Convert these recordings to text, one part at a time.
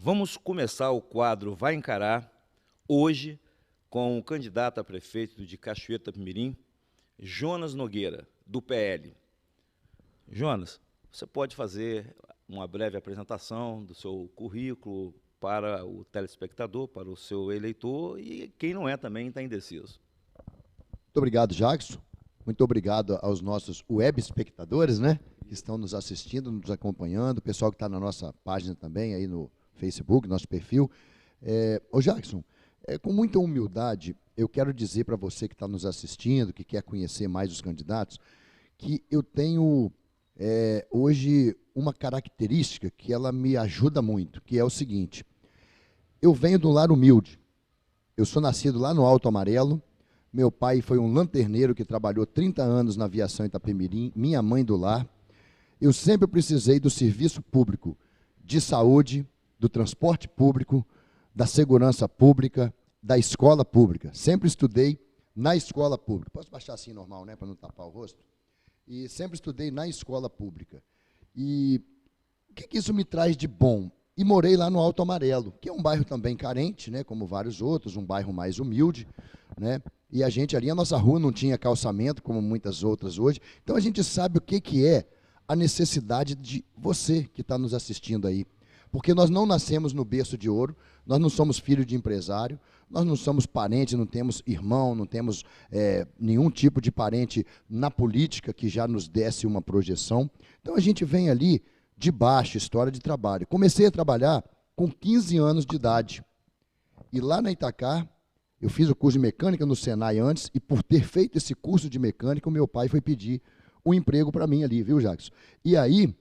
Vamos começar o quadro Vai Encarar, hoje, com o candidato a prefeito de Cachoeiro do Itapemirim, Jonas Nogueira, do PL. Jonas, você pode fazer uma breve apresentação do seu currículo para o telespectador, para o seu eleitor, e quem não é também está indeciso. Muito obrigado, Jackson. Muito obrigado aos nossos web espectadores, né? Que estão nos assistindo, nos acompanhando, o pessoal que está na nossa página também, aí no Facebook, nosso perfil. Ô Jackson, com muita humildade, eu quero dizer para você que está nos assistindo, que quer conhecer mais os candidatos, que eu tenho hoje uma característica que ela me ajuda muito, que é o seguinte: eu venho de um lar humilde. Eu sou nascido lá no Alto Amarelo. Meu pai foi um lanterneiro que trabalhou 30 anos na aviação Itapemirim, minha mãe do lar. Eu sempre precisei do serviço público, de saúde, do transporte público, da segurança pública, da escola pública. Sempre estudei na escola pública. Posso baixar assim normal, né, para não tapar o rosto? E sempre estudei na escola pública. E o que isso me traz de bom? E morei lá no Alto Amarelo, que é um bairro também carente, né, como vários outros, um bairro mais humilde, né? E a gente ali, a nossa rua não tinha calçamento, como muitas outras hoje. Então a gente sabe o que é a necessidade de você que está nos assistindo aí. Porque nós não nascemos no berço de ouro, nós não somos filhos de empresário, nós não somos parentes, não temos irmão, não temos nenhum tipo de parente na política que já nos desse uma projeção. Então a gente vem ali de baixo, história de trabalho. Comecei a trabalhar com 15 anos de idade. E lá na Itacar, eu fiz o curso de mecânica no Senai antes, e por ter feito esse curso de mecânica, o meu pai foi pedir um emprego para mim ali, viu, Jackson? E aí,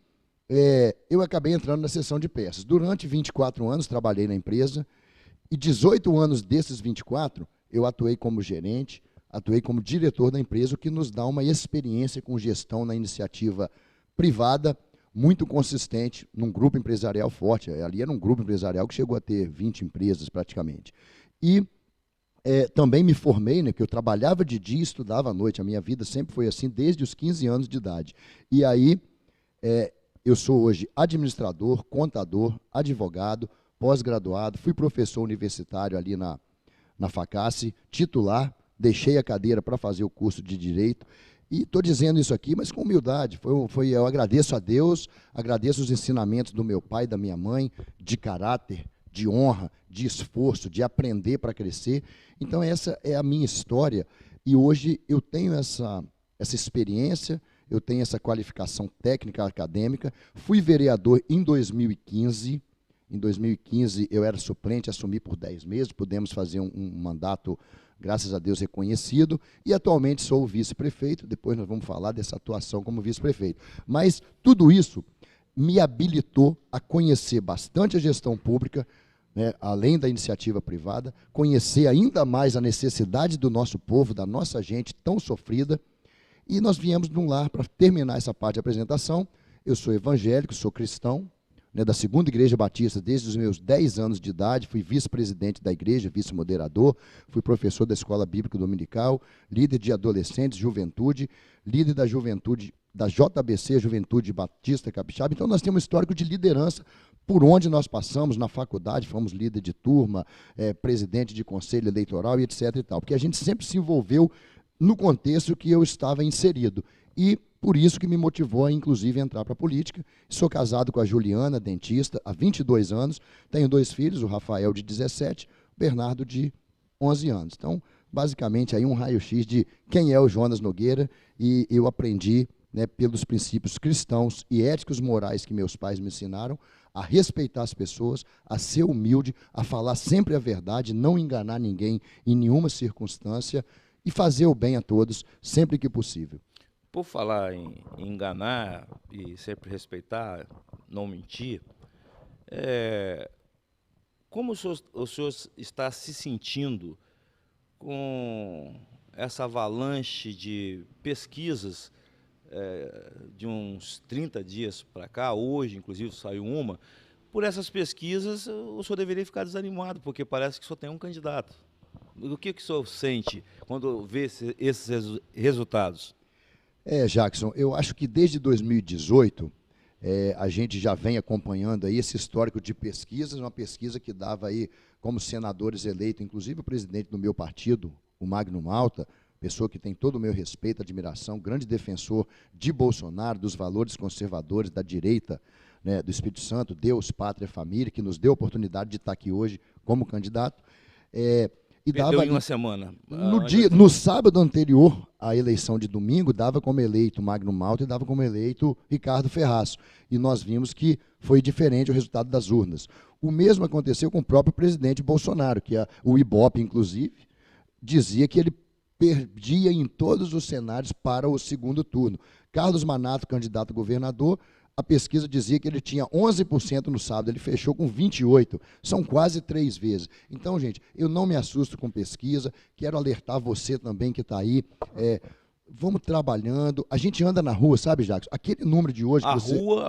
eu acabei entrando na seção de peças. Durante 24 anos, trabalhei na empresa, e 18 anos desses 24, eu atuei como gerente, atuei como diretor da empresa, o que nos dá uma experiência com gestão na iniciativa privada, muito consistente, num grupo empresarial forte. Ali era um grupo empresarial que chegou a ter 20 empresas praticamente. E também me formei, né, que eu trabalhava de dia e estudava à noite. A minha vida sempre foi assim, desde os 15 anos de idade. E aí, eu sou hoje administrador, contador, advogado, pós-graduado, fui professor universitário ali na Facassi, titular, deixei a cadeira para fazer o curso de Direito. E estou dizendo isso aqui, mas com humildade. Eu agradeço a Deus, agradeço os ensinamentos do meu pai e da minha mãe, de caráter, de honra, de esforço, de aprender para crescer. Então, essa é a minha história. E hoje eu tenho essa experiência, eu tenho essa qualificação técnica acadêmica. Fui vereador em 2015. Em 2015, eu era suplente, assumi por 10 meses, pudemos fazer um mandato, graças a Deus, reconhecido, e atualmente sou o vice-prefeito. Depois nós vamos falar dessa atuação como vice-prefeito. Mas tudo isso me habilitou a conhecer bastante a gestão pública, né, além da iniciativa privada, conhecer ainda mais a necessidade do nosso povo, da nossa gente tão sofrida. E nós viemos de um lar, para terminar essa parte de apresentação. Eu sou evangélico, sou cristão, né, da Segunda Igreja Batista desde os meus 10 anos de idade, fui vice-presidente da igreja, vice-moderador, fui professor da Escola Bíblica Dominical, líder de adolescentes, juventude, líder da juventude da JBC, Juventude Batista Capixaba. Então, nós temos um histórico de liderança por onde nós passamos, na faculdade, fomos líder de turma, presidente de conselho eleitoral e etc. e tal, porque a gente sempre se envolveu no contexto que eu estava inserido. E por isso que me motivou a, inclusive, entrar para a política. Sou casado com a Juliana, dentista, há 22 anos, tenho 2 filhos, o Rafael, de 17, o Bernardo, de 11 anos. Então, basicamente, aí um raio-x de quem é o Jonas Nogueira, e eu aprendi, né, pelos princípios cristãos e éticos morais que meus pais me ensinaram, a respeitar as pessoas, a ser humilde, a falar sempre a verdade, não enganar ninguém em nenhuma circunstância e fazer o bem a todos, sempre que possível. Por falar em enganar e sempre respeitar, não mentir, como o senhor está se sentindo com essa avalanche de pesquisas de uns 30 dias para cá, hoje, inclusive, saiu uma? Por essas pesquisas, o senhor deveria ficar desanimado, porque parece que só tem um candidato. O que o senhor sente quando vê esses resultados? Jackson, eu acho que desde 2018, A gente já vem acompanhando aí esse histórico de pesquisas, uma pesquisa que dava aí como senadores eleitos, inclusive o presidente do meu partido, o Magno Malta, pessoa que tem todo o meu respeito, admiração, grande defensor de Bolsonaro, dos valores conservadores da direita, né, do Espírito Santo, Deus, Pátria, Família, que nos deu a oportunidade de estar aqui hoje como candidato. E Perdeu dava em uma semana. no sábado anterior à eleição de domingo, dava como eleito Magno Malta e dava como eleito Ricardo Ferraz. E nós vimos que foi diferente o resultado das urnas. O mesmo aconteceu com o próprio presidente Bolsonaro, que o Ibope, inclusive, dizia que ele perdia em todos os cenários para o segundo turno. Carlos Manato, candidato a governador, a pesquisa dizia que ele tinha 11% no sábado, ele fechou com 28%, são quase 3 vezes. Então, gente, eu não me assusto com pesquisa, quero alertar você também que está aí, vamos trabalhando, a gente anda na rua, sabe, Jacques? Aquele número de hoje... A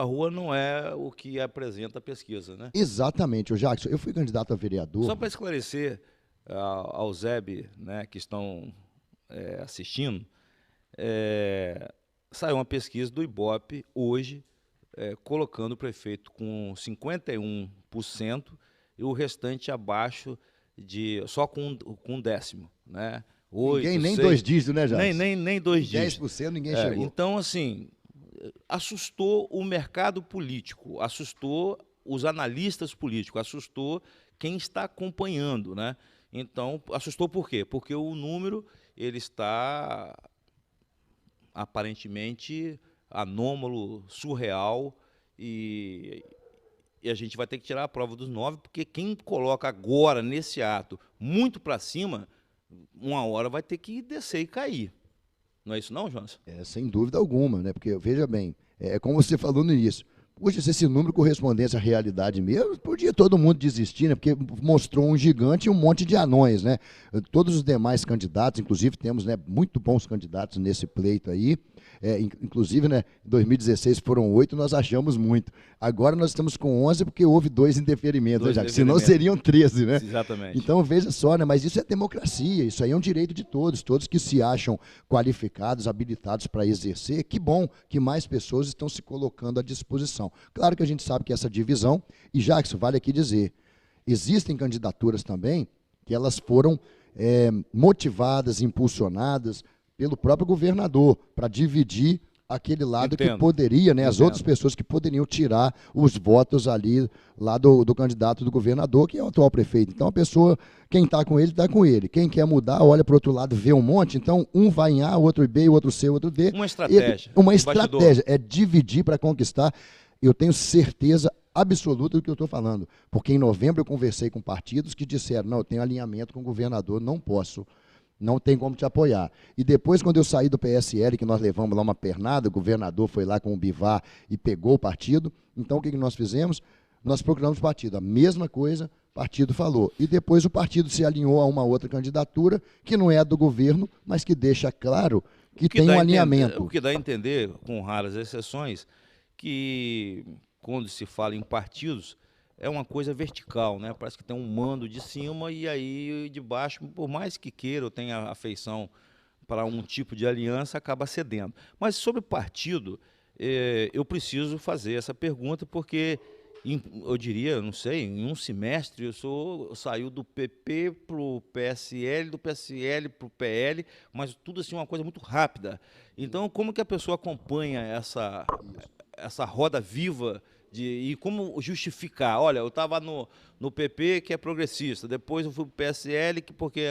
rua não é o que apresenta a pesquisa, né? Exatamente, Jacques, eu fui candidato a vereador... Só para esclarecer ao ZEB, né, que estão assistindo, saiu uma pesquisa do Ibope hoje, colocando o prefeito com 51% e o restante abaixo só com um décimo, né? 8, ninguém, nem 6, 2 dígitos, né, Jacques? Nem 2 dígitos. 10% ninguém chegou. Então, assim, assustou o mercado político, assustou os analistas políticos, assustou quem está acompanhando, né? Então, assustou por quê? Porque o número ele está aparentemente anômalo, surreal, e a gente vai ter que tirar a prova dos 9, porque quem coloca agora nesse ato muito para cima, uma hora vai ter que descer e cair. Não é isso não, Jonas? Sem dúvida alguma, né? Porque, veja bem, como você falou no início, puxa, se esse número correspondesse à realidade mesmo, podia todo mundo desistir, né? Porque mostrou um gigante e um monte de anões, né? Todos os demais candidatos, inclusive temos, né, muito bons candidatos nesse pleito aí, inclusive, né, em 2016 foram 8, nós achamos muito. Agora nós estamos com 11 porque houve 2 indeferimentos, né, Jacques? Senão seriam 13, né? Exatamente. Então, veja só, né, mas isso é democracia, isso aí é um direito de todos que se acham qualificados, habilitados para exercer, que bom que mais pessoas estão se colocando à disposição. Claro que a gente sabe que essa divisão, e Jacques, vale aqui dizer, existem candidaturas também que elas foram motivadas, impulsionadas pelo próprio governador, para dividir aquele lado que poderia, né, as outras pessoas que poderiam tirar os votos ali, lá do candidato do governador, que é o atual prefeito. Então, a pessoa, quem está com ele, está com ele. Quem quer mudar, olha para o outro lado, vê um monte. Então, um vai em A, outro em B, outro C, outro D. Uma estratégia. Uma estratégia, é dividir para conquistar. Eu tenho certeza absoluta do que eu estou falando, porque em novembro eu conversei com partidos que disseram, não, eu tenho alinhamento com o governador, não posso, não tem como te apoiar. E depois, quando eu saí do PSL, que nós levamos lá uma pernada, o governador foi lá com o Bivar e pegou o partido, então o que nós fizemos? Nós procuramos o partido, a mesma coisa, o partido falou. E depois o partido se alinhou a uma outra candidatura, que não é a do governo, mas que deixa claro que tem um alinhamento. O que dá a entender, com raras exceções, que quando se fala em partidos, é uma coisa vertical, né? Parece que tem um mando de cima e aí de baixo, por mais que queira ou tenha afeição para um tipo de aliança, acaba cedendo. Mas sobre partido, eu preciso fazer essa pergunta porque, eu diria, não sei, em um semestre eu saiu do PP para o PSL, do PSL para o PL, mas tudo assim uma coisa muito rápida. Então, como que a pessoa acompanha essa roda viva e como justificar? Olha, eu estava no PP, que é progressista, depois eu fui para o PSL, porque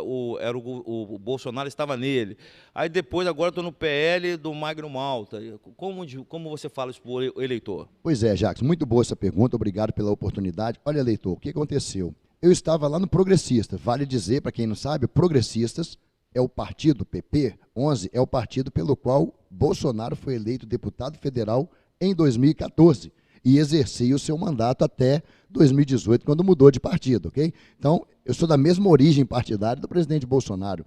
o Bolsonaro estava nele. Aí depois, agora estou no PL do Magno Malta. Como você fala isso para o eleitor? Pois é, Jacques, muito boa essa pergunta, obrigado pela oportunidade. Olha, eleitor, o que aconteceu? Eu estava lá no Progressista, vale dizer, para quem não sabe, Progressistas é o partido, PP 11, é o partido pelo qual Bolsonaro foi eleito deputado federal em 2014 e exercia o seu mandato até 2018, quando mudou de partido, ok? Então, eu sou da mesma origem partidária do presidente Bolsonaro.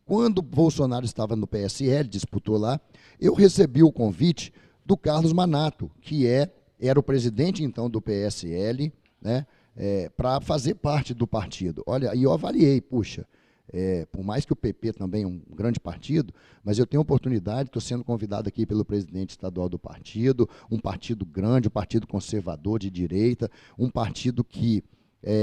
Quando Bolsonaro estava no PSL, disputou lá, eu recebi o convite do Carlos Manato, que era o presidente, então, do PSL, né, para fazer parte do partido. Olha, e eu avaliei, puxa, por mais que o PP também é um grande partido, mas eu tenho oportunidade, estou sendo convidado aqui pelo presidente estadual do partido, um partido grande, um partido conservador de direita, um partido que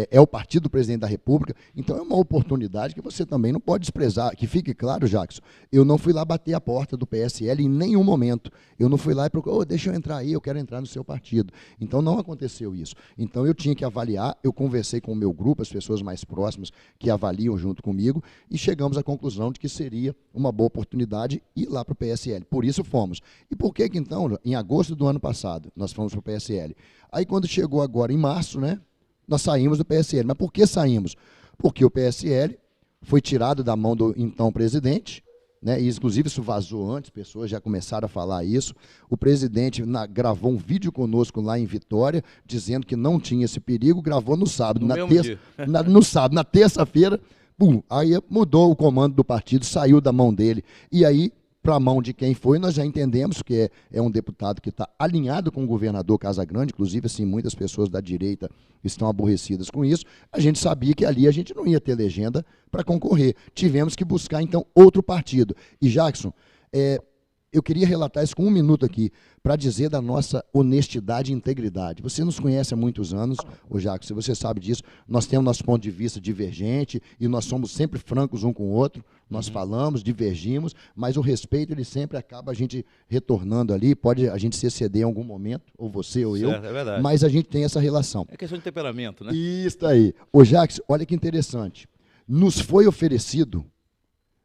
é o partido do presidente da República, então é uma oportunidade que você também não pode desprezar. Que fique claro, Jackson, eu não fui lá bater a porta do PSL em nenhum momento. Eu não fui lá e procurei, deixa eu entrar aí, eu quero entrar no seu partido. Então não aconteceu isso. Então eu tinha que avaliar, eu conversei com o meu grupo, as pessoas mais próximas que avaliam junto comigo, e chegamos à conclusão de que seria uma boa oportunidade ir lá para o PSL. Por isso fomos. E por que então, em agosto do ano passado, nós fomos para o PSL? Aí quando chegou agora em março, né? Nós saímos do PSL. Mas por que saímos? Porque o PSL foi tirado da mão do então presidente, né? E inclusive isso vazou antes, pessoas já começaram a falar isso. O presidente gravou um vídeo conosco lá em Vitória, dizendo que não tinha esse perigo, gravou no sábado. No sábado, na terça-feira, aí mudou o comando do partido, saiu da mão dele. E aí, para a mão de quem foi, nós já entendemos que é um deputado que está alinhado com o governador Casagrande, inclusive, assim, muitas pessoas da direita estão aborrecidas com isso. A gente sabia que ali a gente não ia ter legenda para concorrer. Tivemos que buscar, então, outro partido. E, Jackson, eu queria relatar isso com um minuto aqui, para dizer da nossa honestidade e integridade. Você nos conhece há muitos anos, ô Jackson, você sabe disso, nós temos nosso ponto de vista divergente e nós somos sempre francos um com o outro, nós falamos, divergimos, mas o respeito ele sempre acaba a gente retornando ali, pode a gente se exceder em algum momento, ou você ou certo, eu, é verdade. mas a gente tem essa relação. É questão de temperamento, né? Isso aí. Ô Jackson, olha que interessante, nos foi oferecido,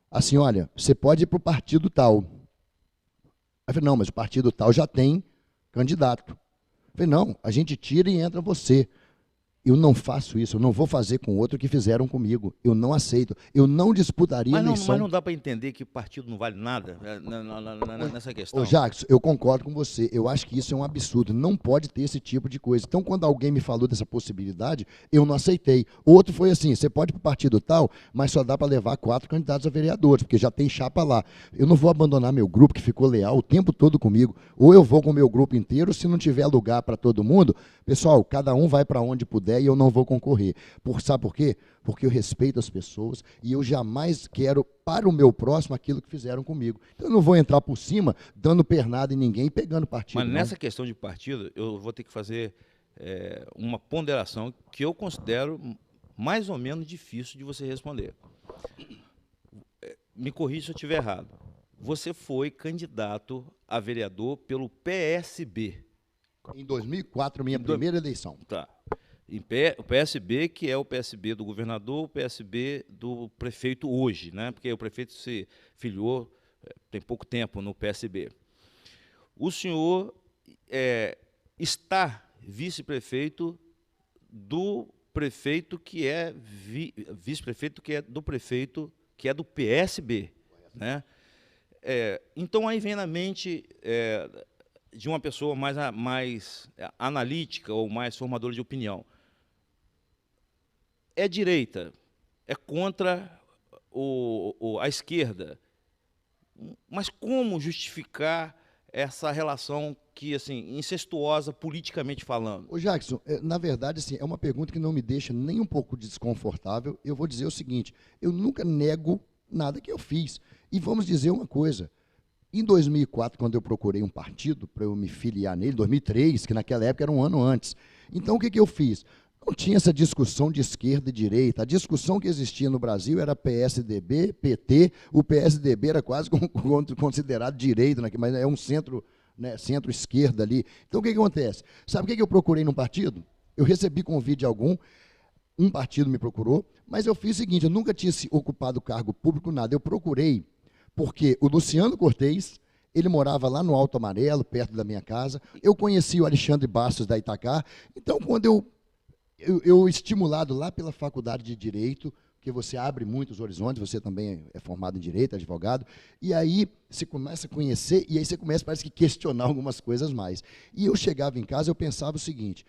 assim, olha, você pode ir para o partido tal. Eu falei, não, mas o partido tal já tem candidato. Eu falei, não, a gente tira e entra você. Eu não faço isso, eu não vou fazer com outro que fizeram comigo. Eu não aceito. Eu não disputaria eleição. Mas não dá para entender que partido não vale nada nessa questão. Ô Jackson, eu concordo com você. Eu acho que isso é um absurdo. Não pode ter esse tipo de coisa. Então, quando alguém me falou dessa possibilidade, eu não aceitei. Outro foi assim, você pode ir para o partido tal, mas só dá para levar 4 candidatos a vereadores, porque já tem chapa lá. Eu não vou abandonar meu grupo, que ficou leal o tempo todo comigo. Ou eu vou com o meu grupo inteiro, se não tiver lugar para todo mundo, pessoal, cada um vai para onde puder, e eu não vou concorrer. Sabe por quê? Porque eu respeito as pessoas e eu jamais quero para o meu próximo aquilo que fizeram comigo. Então eu não vou entrar por cima, dando pernada em ninguém e pegando partido. Mas nessa questão de partido, eu vou ter que fazer uma ponderação que eu considero mais ou menos difícil de você responder. Me corrija se eu estiver errado. Você foi candidato a vereador pelo PSB. Em 2004, minha primeira eleição. Tá. O PSB, que é o PSB do governador, o PSB do prefeito hoje, né? Porque o prefeito se filiou tem pouco tempo no PSB. O senhor está vice-prefeito do prefeito que é vice-prefeito que é do prefeito que é do PSB, né? Então aí vem na mente de uma pessoa mais analítica ou mais formadora de opinião. É direita, é contra a esquerda, mas como justificar essa relação que, assim, incestuosa politicamente falando? Ô Jackson, na verdade, assim, é uma pergunta que não me deixa nem um pouco desconfortável. Eu vou dizer o seguinte, eu nunca nego nada que eu fiz. E vamos dizer uma coisa, em 2004, quando eu procurei um partido para eu me filiar nele, 2003, que naquela época era um ano antes, então o que eu fiz? Não tinha essa discussão de esquerda e direita. A discussão que existia no Brasil era PSDB, PT. O PSDB era quase considerado direita, mas é um centro, né, centro-esquerda ali. Então, o que acontece? Sabe o que eu procurei num partido? Eu recebi convite algum, um partido me procurou, mas eu fiz o seguinte, eu nunca tinha ocupado cargo público, nada. Eu procurei, porque o Luciano Cortez, ele morava lá no Alto Amarelo, perto da minha casa. Eu conheci o Alexandre Bastos da Itacá. Então, quando eu estimulado lá pela Faculdade de Direito, que você abre muitos horizontes, você também é formado em Direito, advogado, e aí você começa a conhecer, e aí você começa, parece que, questionar algumas coisas mais. E eu chegava em casa, eu pensava o seguinte,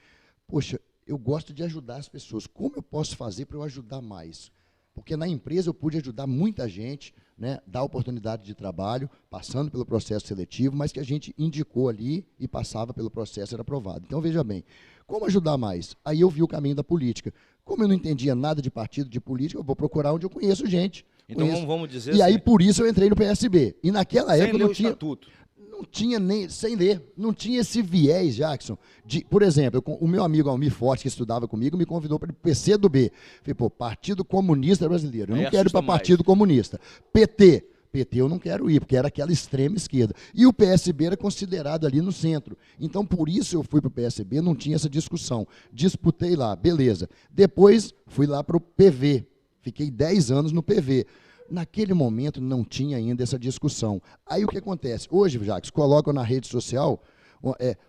poxa, eu gosto de ajudar as pessoas, como eu posso fazer para eu ajudar mais? Porque na empresa eu pude ajudar muita gente, né, dar oportunidade de trabalho, passando pelo processo seletivo, mas que a gente indicou ali e passava pelo processo, era aprovado. Então, veja bem, como ajudar mais? Aí eu vi o caminho da política. Como eu não entendia nada de partido, de política, eu vou procurar onde eu conheço gente. Então, vamos dizer e aí, assim, por isso, eu entrei no PSB. E naquela época ler não o tinha... estatuto. Não tinha nem, sem ler, não tinha esse viés, Jackson. Por exemplo, o meu amigo Almir Forte, que estudava comigo, me convidou para o PCdoB. Falei, pô, Partido Comunista Brasileiro. Eu não quero ir para Partido Comunista. PT eu não quero ir, porque era aquela extrema esquerda. E o PSB era considerado ali no centro. Então, por isso eu fui para o PSB, não tinha essa discussão. Disputei lá, beleza. Depois, fui lá para o PV. Fiquei 10 anos no PV. Naquele momento não tinha ainda essa discussão. Aí o que acontece? Hoje, Jacques, colocam na rede social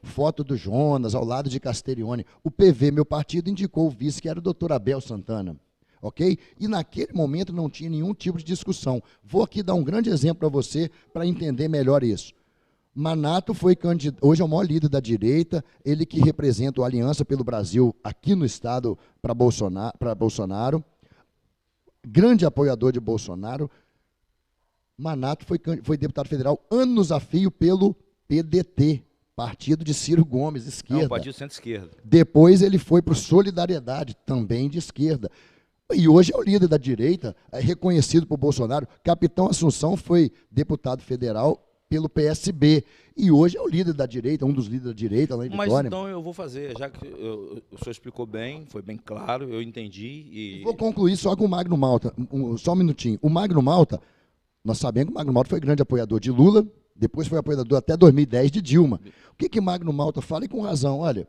foto do Jonas ao lado de Casterione. O PV, meu partido, indicou o vice, que era o doutor Abel Santana. Ok? E naquele momento não tinha nenhum tipo de discussão. Vou aqui dar um grande exemplo para você, para entender melhor isso. Manato foi candidato, hoje é o maior líder da direita, ele que representa a Aliança pelo Brasil aqui no estado para Bolsonaro. Grande apoiador de Bolsonaro. Manato foi deputado federal anos a fio pelo PDT, partido de Ciro Gomes, esquerda. Partido centro-esquerda. Depois ele foi para o Solidariedade, também de esquerda. E hoje é o líder da direita, é reconhecido por Bolsonaro. Capitão Assunção foi deputado federal pelo PSB. E hoje é o líder da direita, um dos líderes da direita lá em Vitória. Mas então eu vou fazer, já que o senhor explicou bem, foi bem claro, eu entendi. E vou concluir só com o Magno Malta, só um minutinho. O Magno Malta, nós sabemos que o Magno Malta foi grande apoiador de Lula, depois foi apoiador até 2010 de Dilma. O que Magno Malta fala? E com razão, olha,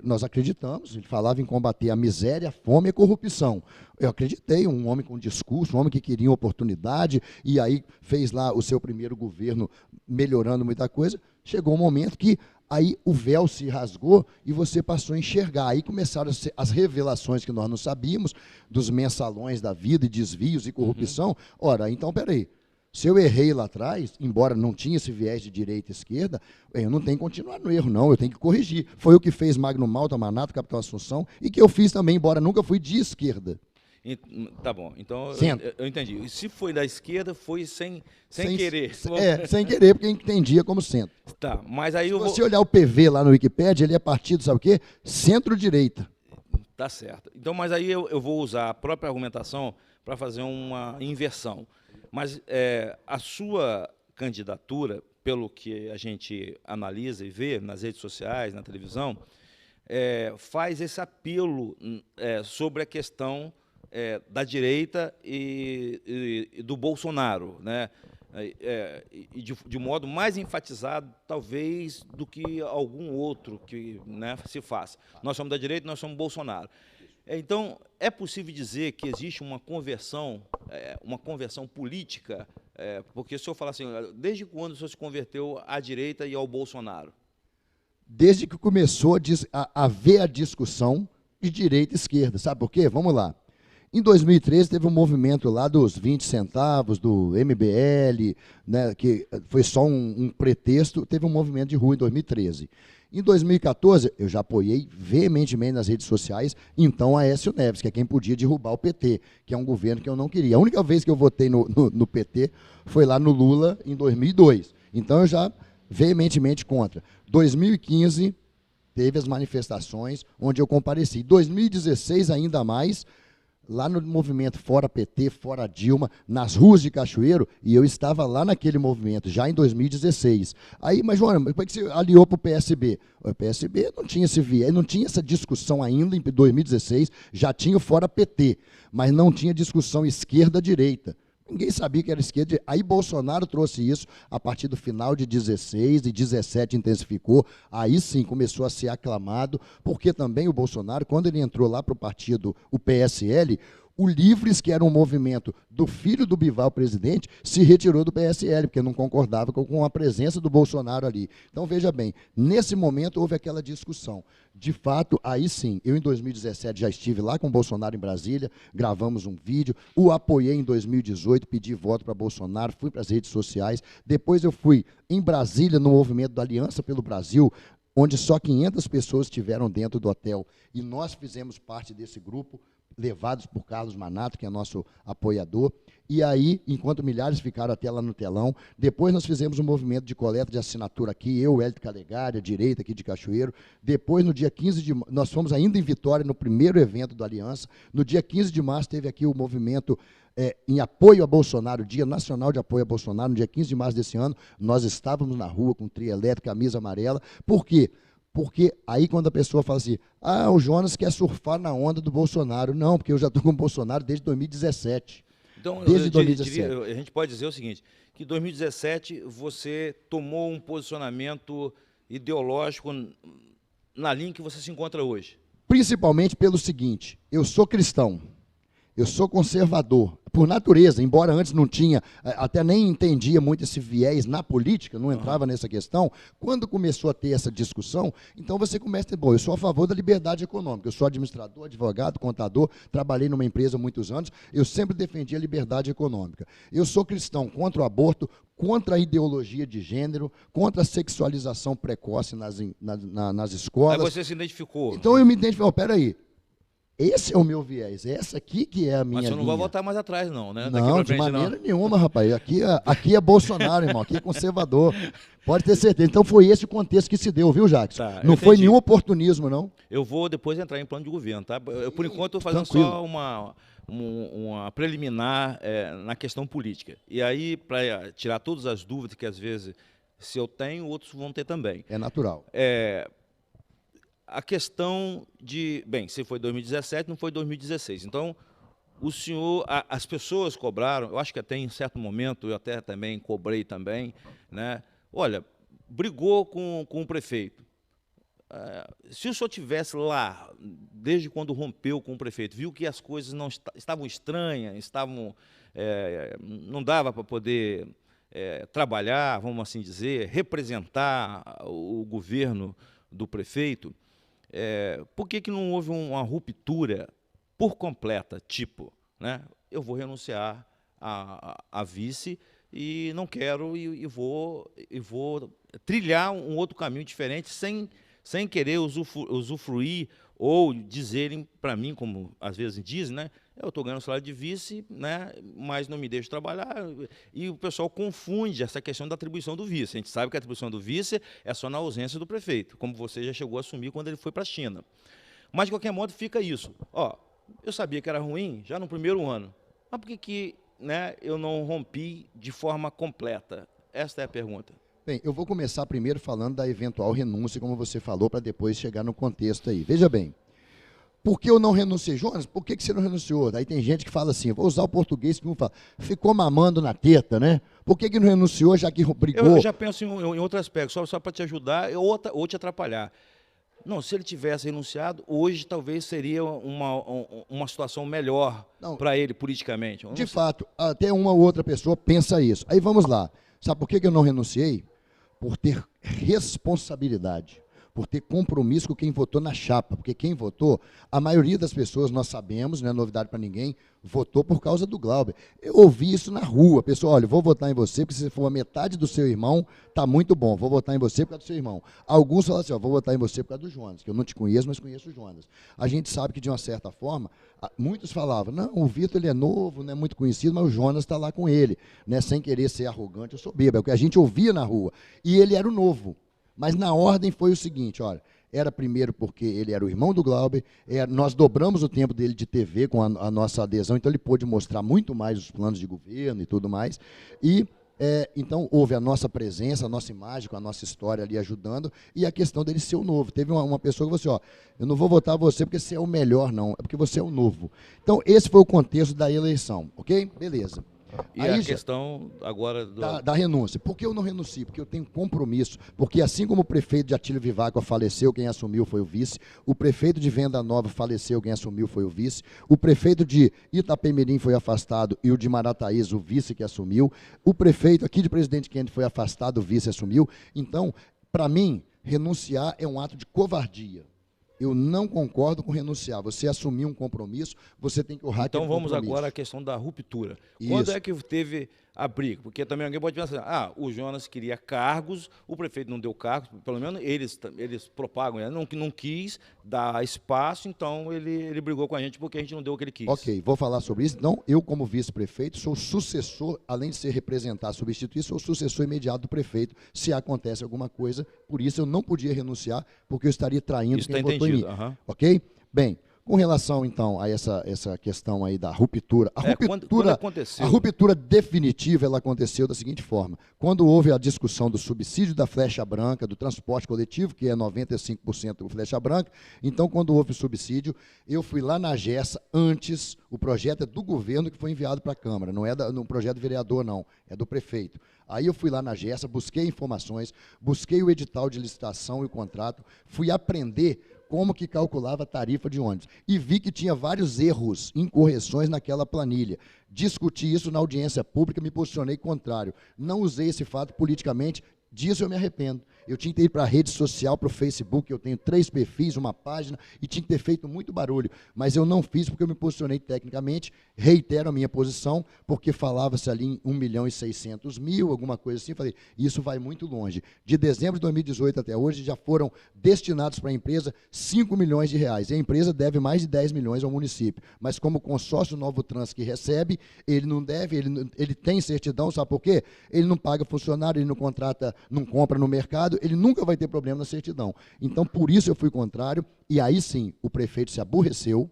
nós acreditamos, ele falava em combater a miséria, a fome e a corrupção. Eu acreditei, um homem com discurso, um homem que queria oportunidade, e aí fez lá o seu primeiro governo melhorando muita coisa. Chegou um momento que aí o véu se rasgou e você passou a enxergar. Aí começaram as revelações que nós não sabíamos, dos mensalões da vida, e desvios e corrupção. Ora, então, peraí. Se eu errei lá atrás, embora não tinha esse viés de direita e esquerda, eu não tenho que continuar no erro, não, eu tenho que corrigir. Foi o que fez Magno Malta, Manato, Capitão Assunção, e que eu fiz também, embora nunca fui de esquerda. Tá bom, então eu entendi. E se foi da esquerda, foi sem querer. Sem querer, porque entendia como centro. Tá, mas aí Se você olhar o PV lá no Wikipédia, ele é partido, sabe o quê? Centro-direita. Tá certo. Então, mas aí eu vou usar a própria argumentação para fazer uma inversão. Mas a sua candidatura, pelo que a gente analisa e vê nas redes sociais, na televisão, faz esse apelo sobre a questão da direita e do Bolsonaro, né? E de modo mais enfatizado, talvez, do que algum outro que, né, se faça. Nós somos da direita, nós somos Bolsonaro. Então, é possível dizer que existe uma conversão política? Porque o senhor fala assim, desde quando o senhor se converteu à direita e ao Bolsonaro? Desde que começou a haver a discussão de direita e esquerda. Sabe por quê? Vamos lá. Em 2013, teve um movimento lá dos 20 centavos, do MBL, né, que foi só um pretexto, teve um movimento de rua em 2013. Em 2014, eu já apoiei veementemente nas redes sociais, então, a Aécio Neves, que é quem podia derrubar o PT, que é um governo que eu não queria. A única vez que eu votei no PT foi lá no Lula, em 2002. Então, eu já veementemente contra. 2015, teve as manifestações onde eu compareci. 2016, ainda mais, lá no movimento Fora PT, Fora Dilma, nas ruas de Cachoeiro, e eu estava lá naquele movimento, já em 2016. Aí, mas, Joana, como é que você aliou para o PSB? O PSB não tinha esse viés, não tinha essa discussão ainda em 2016, já tinha o Fora PT, mas não tinha discussão esquerda-direita. Ninguém sabia que era esquerda. Aí Bolsonaro trouxe isso a partir do final de 16 e 17 intensificou. Aí sim começou a ser aclamado, porque também o Bolsonaro, quando ele entrou lá para o partido, o PSL, o Livres, que era um movimento do filho do Bival presidente, se retirou do PSL, porque não concordava com a presença do Bolsonaro ali. Então, veja bem, nesse momento houve aquela discussão. De fato, aí sim, eu em 2017 já estive lá com o Bolsonaro em Brasília, gravamos um vídeo, o apoiei em 2018, pedi voto para Bolsonaro, fui para as redes sociais, depois eu fui em Brasília no movimento da Aliança pelo Brasil, onde só 500 pessoas estiveram dentro do hotel, e nós fizemos parte desse grupo, levados por Carlos Manato, que é nosso apoiador. E aí, enquanto milhares ficaram até lá no telão, depois nós fizemos um movimento de coleta de assinatura aqui, eu, o Hélio Calegari, a direita aqui de Cachoeiro. Depois, no dia 15 de março, nós fomos ainda em Vitória, no primeiro evento da Aliança. No dia 15 de março, teve aqui o movimento em apoio a Bolsonaro, Dia Nacional de Apoio a Bolsonaro, no dia 15 de março desse ano. Nós estávamos na rua com trio elétrico, camisa amarela. Por quê? Porque aí quando a pessoa fala assim, o Jonas quer surfar na onda do Bolsonaro. Não, porque eu já estou com o Bolsonaro desde 2017. Então, desde 2017. A gente pode dizer o seguinte, que em 2017 você tomou um posicionamento ideológico na linha que você se encontra hoje. Principalmente pelo seguinte, eu sou cristão, eu sou conservador, por natureza, embora antes não tinha, até nem entendia muito esse viés na política, não entrava nessa questão. Quando começou a ter essa discussão, então você começa a dizer, bom, eu sou a favor da liberdade econômica, eu sou administrador, advogado, contador, trabalhei numa empresa há muitos anos, eu sempre defendi a liberdade econômica. Eu sou cristão contra o aborto, contra a ideologia de gênero, contra a sexualização precoce nas escolas. Aí você se identificou. Então eu me identifico, peraí, esse é o meu viés, essa aqui que é a minha linha. Mas você não vai voltar mais atrás, não, né? Não, de maneira nenhuma, rapaz. Aqui é Bolsonaro, irmão, aqui é conservador. Pode ter certeza. Então foi esse o contexto que se deu, viu, Jackson? Tá, não foi nenhum oportunismo, não. Eu vou depois entrar em plano de governo, tá? Por enquanto estou fazendo tranquilo. só uma preliminar na questão política. E aí, para tirar todas as dúvidas que às vezes, se eu tenho, outros vão ter também. É natural. A questão de, bem, se foi 2017, não foi 2016. Então, o senhor, as pessoas cobraram, eu acho que até em certo momento, eu até também cobrei também, né? Olha, brigou com o prefeito. Se o senhor tivesse lá, desde quando rompeu com o prefeito, viu que as coisas não estavam estranhas, não dava para poder trabalhar, vamos assim dizer, representar o governo do prefeito, por que não houve uma ruptura por completa, tipo, né? Eu vou renunciar a vice e não quero e vou trilhar um outro caminho diferente sem querer usufruir ou dizerem para mim, como às vezes dizem, né? Eu estou ganhando salário de vice, né? Mas não me deixo trabalhar. E o pessoal confunde essa questão da atribuição do vice. A gente sabe que a atribuição do vice é só na ausência do prefeito, como você já chegou a assumir quando ele foi para a China. Mas, de qualquer modo, fica isso. Eu sabia que era ruim já no primeiro ano. Mas por que né, eu não rompi de forma completa? Esta é a pergunta. Bem, eu vou começar primeiro falando da eventual renúncia, como você falou, para depois chegar no contexto aí. Veja bem, por que eu não renunciei? Jonas, por que você não renunciou? Aí tem gente que fala assim, vou usar o português, que fala, ficou mamando na teta, né? Por que não renunciou, já que brigou? Eu já penso em outro aspecto, só para te ajudar ou te atrapalhar. Não, se ele tivesse renunciado, hoje talvez seria uma situação melhor para ele politicamente. De fato, até uma ou outra pessoa pensa isso. Aí vamos lá. Sabe por que eu não renunciei? Por ter responsabilidade, por ter compromisso com quem votou na chapa, porque quem votou, a maioria das pessoas, nós sabemos, não é novidade para ninguém, votou por causa do Glauber. Eu ouvi isso na rua, pessoal, olha, vou votar em você, porque se for a metade do seu irmão, tá muito bom, vou votar em você por causa do seu irmão. Alguns falaram assim, vou votar em você por causa do Jonas, que eu não te conheço, mas conheço o Jonas. A gente sabe que, de uma certa forma, muitos falavam, não, o Vitor ele é novo, não é muito conhecido, mas o Jonas está lá com ele, né, sem querer ser arrogante ou soberbo, é o que a gente ouvia na rua, e ele era o novo. Mas na ordem foi o seguinte, olha, era primeiro porque ele era o irmão do Glauber, nós dobramos o tempo dele de TV com a nossa adesão, então ele pôde mostrar muito mais os planos de governo e tudo mais, e então houve a nossa presença, a nossa imagem, com a nossa história ali ajudando, e a questão dele ser o novo. Teve uma pessoa que falou assim, eu não vou votar você porque você é o melhor, não, é porque você é o novo. Então esse foi o contexto da eleição, ok? Beleza. E aí, a questão agora da renúncia. Por que eu não renuncio? Porque eu tenho compromisso. Porque assim como o prefeito de Atílio Viváqua faleceu, quem assumiu foi o vice. O prefeito de Venda Nova faleceu, quem assumiu foi o vice. O prefeito de Itapemirim foi afastado e o de Marataízes, o vice que assumiu. O prefeito aqui de Presidente Kennedy foi afastado, o vice assumiu. Então, para mim, renunciar é um ato de covardia. Eu não concordo com renunciar. Você assumir um compromisso, você tem que honrar aquele compromisso. Então vamos agora à questão da ruptura. Isso. Quando é que teve a briga? Porque também alguém pode pensar, o Jonas queria cargos, o prefeito não deu cargos, pelo menos eles propagam, não quis dar espaço, então ele brigou com a gente porque a gente não deu o que ele quis. Ok, vou falar sobre isso. Então, eu, como vice-prefeito, sou sucessor, além de ser representar, substituir, sou sucessor imediato do prefeito, se acontece alguma coisa. Por isso, eu não podia renunciar, porque eu estaria traindo Isso quem tá votou em mim. entendido. Ok? Bem, com relação, então, a essa questão aí da ruptura, Quando aconteceu? a ruptura definitiva, ela aconteceu da seguinte forma: quando houve a discussão do subsídio da flecha branca, do transporte coletivo, que é 95% flecha branca, então, quando houve o subsídio, eu fui lá na Gersa antes, o projeto é do governo que foi enviado para a Câmara, não é no projeto do vereador, não, é do prefeito. Aí eu fui lá na Gersa, busquei informações, busquei o edital de licitação e o contrato, fui aprender como que calculava a tarifa de ônibus. E vi que tinha vários erros, incorreções naquela planilha. Discuti isso na audiência pública, me posicionei contrário. Não usei esse fato politicamente, disso eu me arrependo. Eu tinha que ir para a rede social, para o Facebook, eu tenho 3 perfis, uma página, e tinha que ter feito muito barulho. Mas eu não fiz porque eu me posicionei tecnicamente, reitero a minha posição, porque falava-se ali em 1.600.000, alguma coisa assim, falei, isso vai muito longe. De dezembro de 2018 até hoje, já foram destinados para a empresa 5 milhões de reais. E a empresa deve mais de 10 milhões ao município. Mas como o consórcio Novo Trans que recebe, ele não deve, ele tem certidão, sabe por quê? Ele não paga funcionário, ele não contrata, não compra no mercado, ele nunca vai ter problema na certidão. Então, por isso eu fui contrário, e aí sim, o prefeito se aborreceu,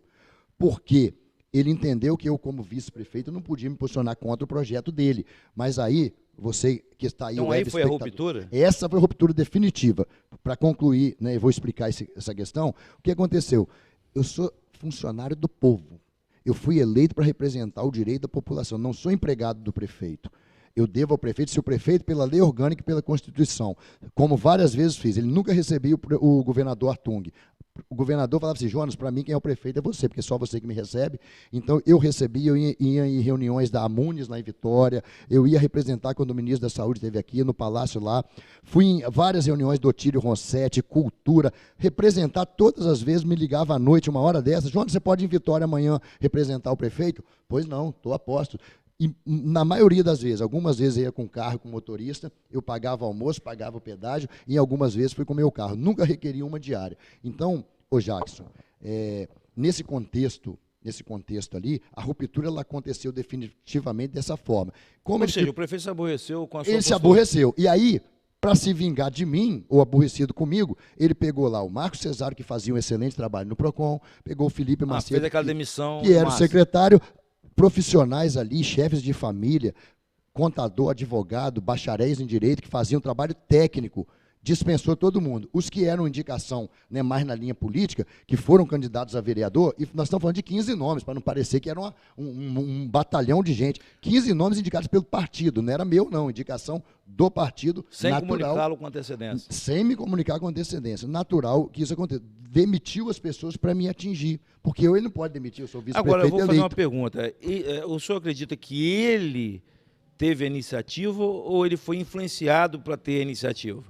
porque ele entendeu que eu, como vice-prefeito, não podia me posicionar contra o projeto dele. Mas aí, você que está aí... Então, aí foi a ruptura? Essa foi a ruptura definitiva. Para concluir, né, eu vou explicar essa questão, o que aconteceu? Eu sou funcionário do povo. Eu fui eleito para representar o direito da população, não sou empregado do prefeito. Eu devo ao prefeito, se o prefeito, pela lei orgânica e pela Constituição, como várias vezes fiz, ele nunca recebia o governador Artung. O governador falava assim, Jonas, para mim quem é o prefeito é você, porque é só você que me recebe. Então, eu recebia, eu ia em reuniões da Amunes, lá em Vitória, eu ia representar quando o ministro da Saúde esteve aqui, no Palácio lá, fui em várias reuniões do Otílio Rossetti, Cultura, representar todas as vezes, me ligava à noite, uma hora dessas, Jonas, você pode ir em Vitória amanhã representar o prefeito? Pois não, estou a posto. E, na maioria das vezes, algumas vezes eu ia com carro, com motorista, eu pagava almoço, pagava o pedágio, e algumas vezes fui com o meu carro. Nunca requeria uma diária. Então, ô Jackson, nesse contexto ali, a ruptura ela aconteceu definitivamente dessa forma. Ou seja, o prefeito se aborreceu com a sua postura. Ele se aborreceu. E aí, para se vingar de mim, ou aborrecido comigo, ele pegou lá o Marcos Cesário, que fazia um excelente trabalho no PROCON, pegou o Felipe Macedo, fez aquela demissão, que era o secretário, profissionais ali, chefes de família, contador, advogado, bacharéis em direito, que faziam trabalho técnico, dispensou todo mundo. Os que eram indicação, né, mais na linha política, que foram candidatos a vereador, e nós estamos falando de 15 nomes, para não parecer que era um batalhão de gente. 15 nomes indicados pelo partido, não era meu não, indicação do partido. Sem comunicá-lo com antecedência. Sem me comunicar com antecedência. Natural que isso aconteça. Demitiu as pessoas para me atingir, porque ele não pode demitir, eu sou vice-prefeito eleito. Agora, eu vou fazer eleito. uma pergunta. O senhor acredita que ele teve a iniciativa ou ele foi influenciado para ter a iniciativa?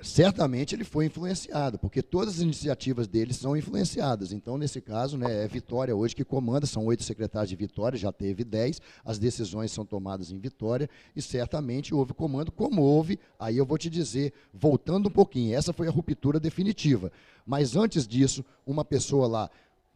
Certamente ele foi influenciado, porque todas as iniciativas dele são influenciadas. Então, nesse caso, né, é Vitória hoje que comanda, são 8 secretários de Vitória, já teve 10, as decisões são tomadas em Vitória, e certamente houve comando, como houve, aí eu vou te dizer, voltando um pouquinho, essa foi a ruptura definitiva. Mas antes disso, uma pessoa lá,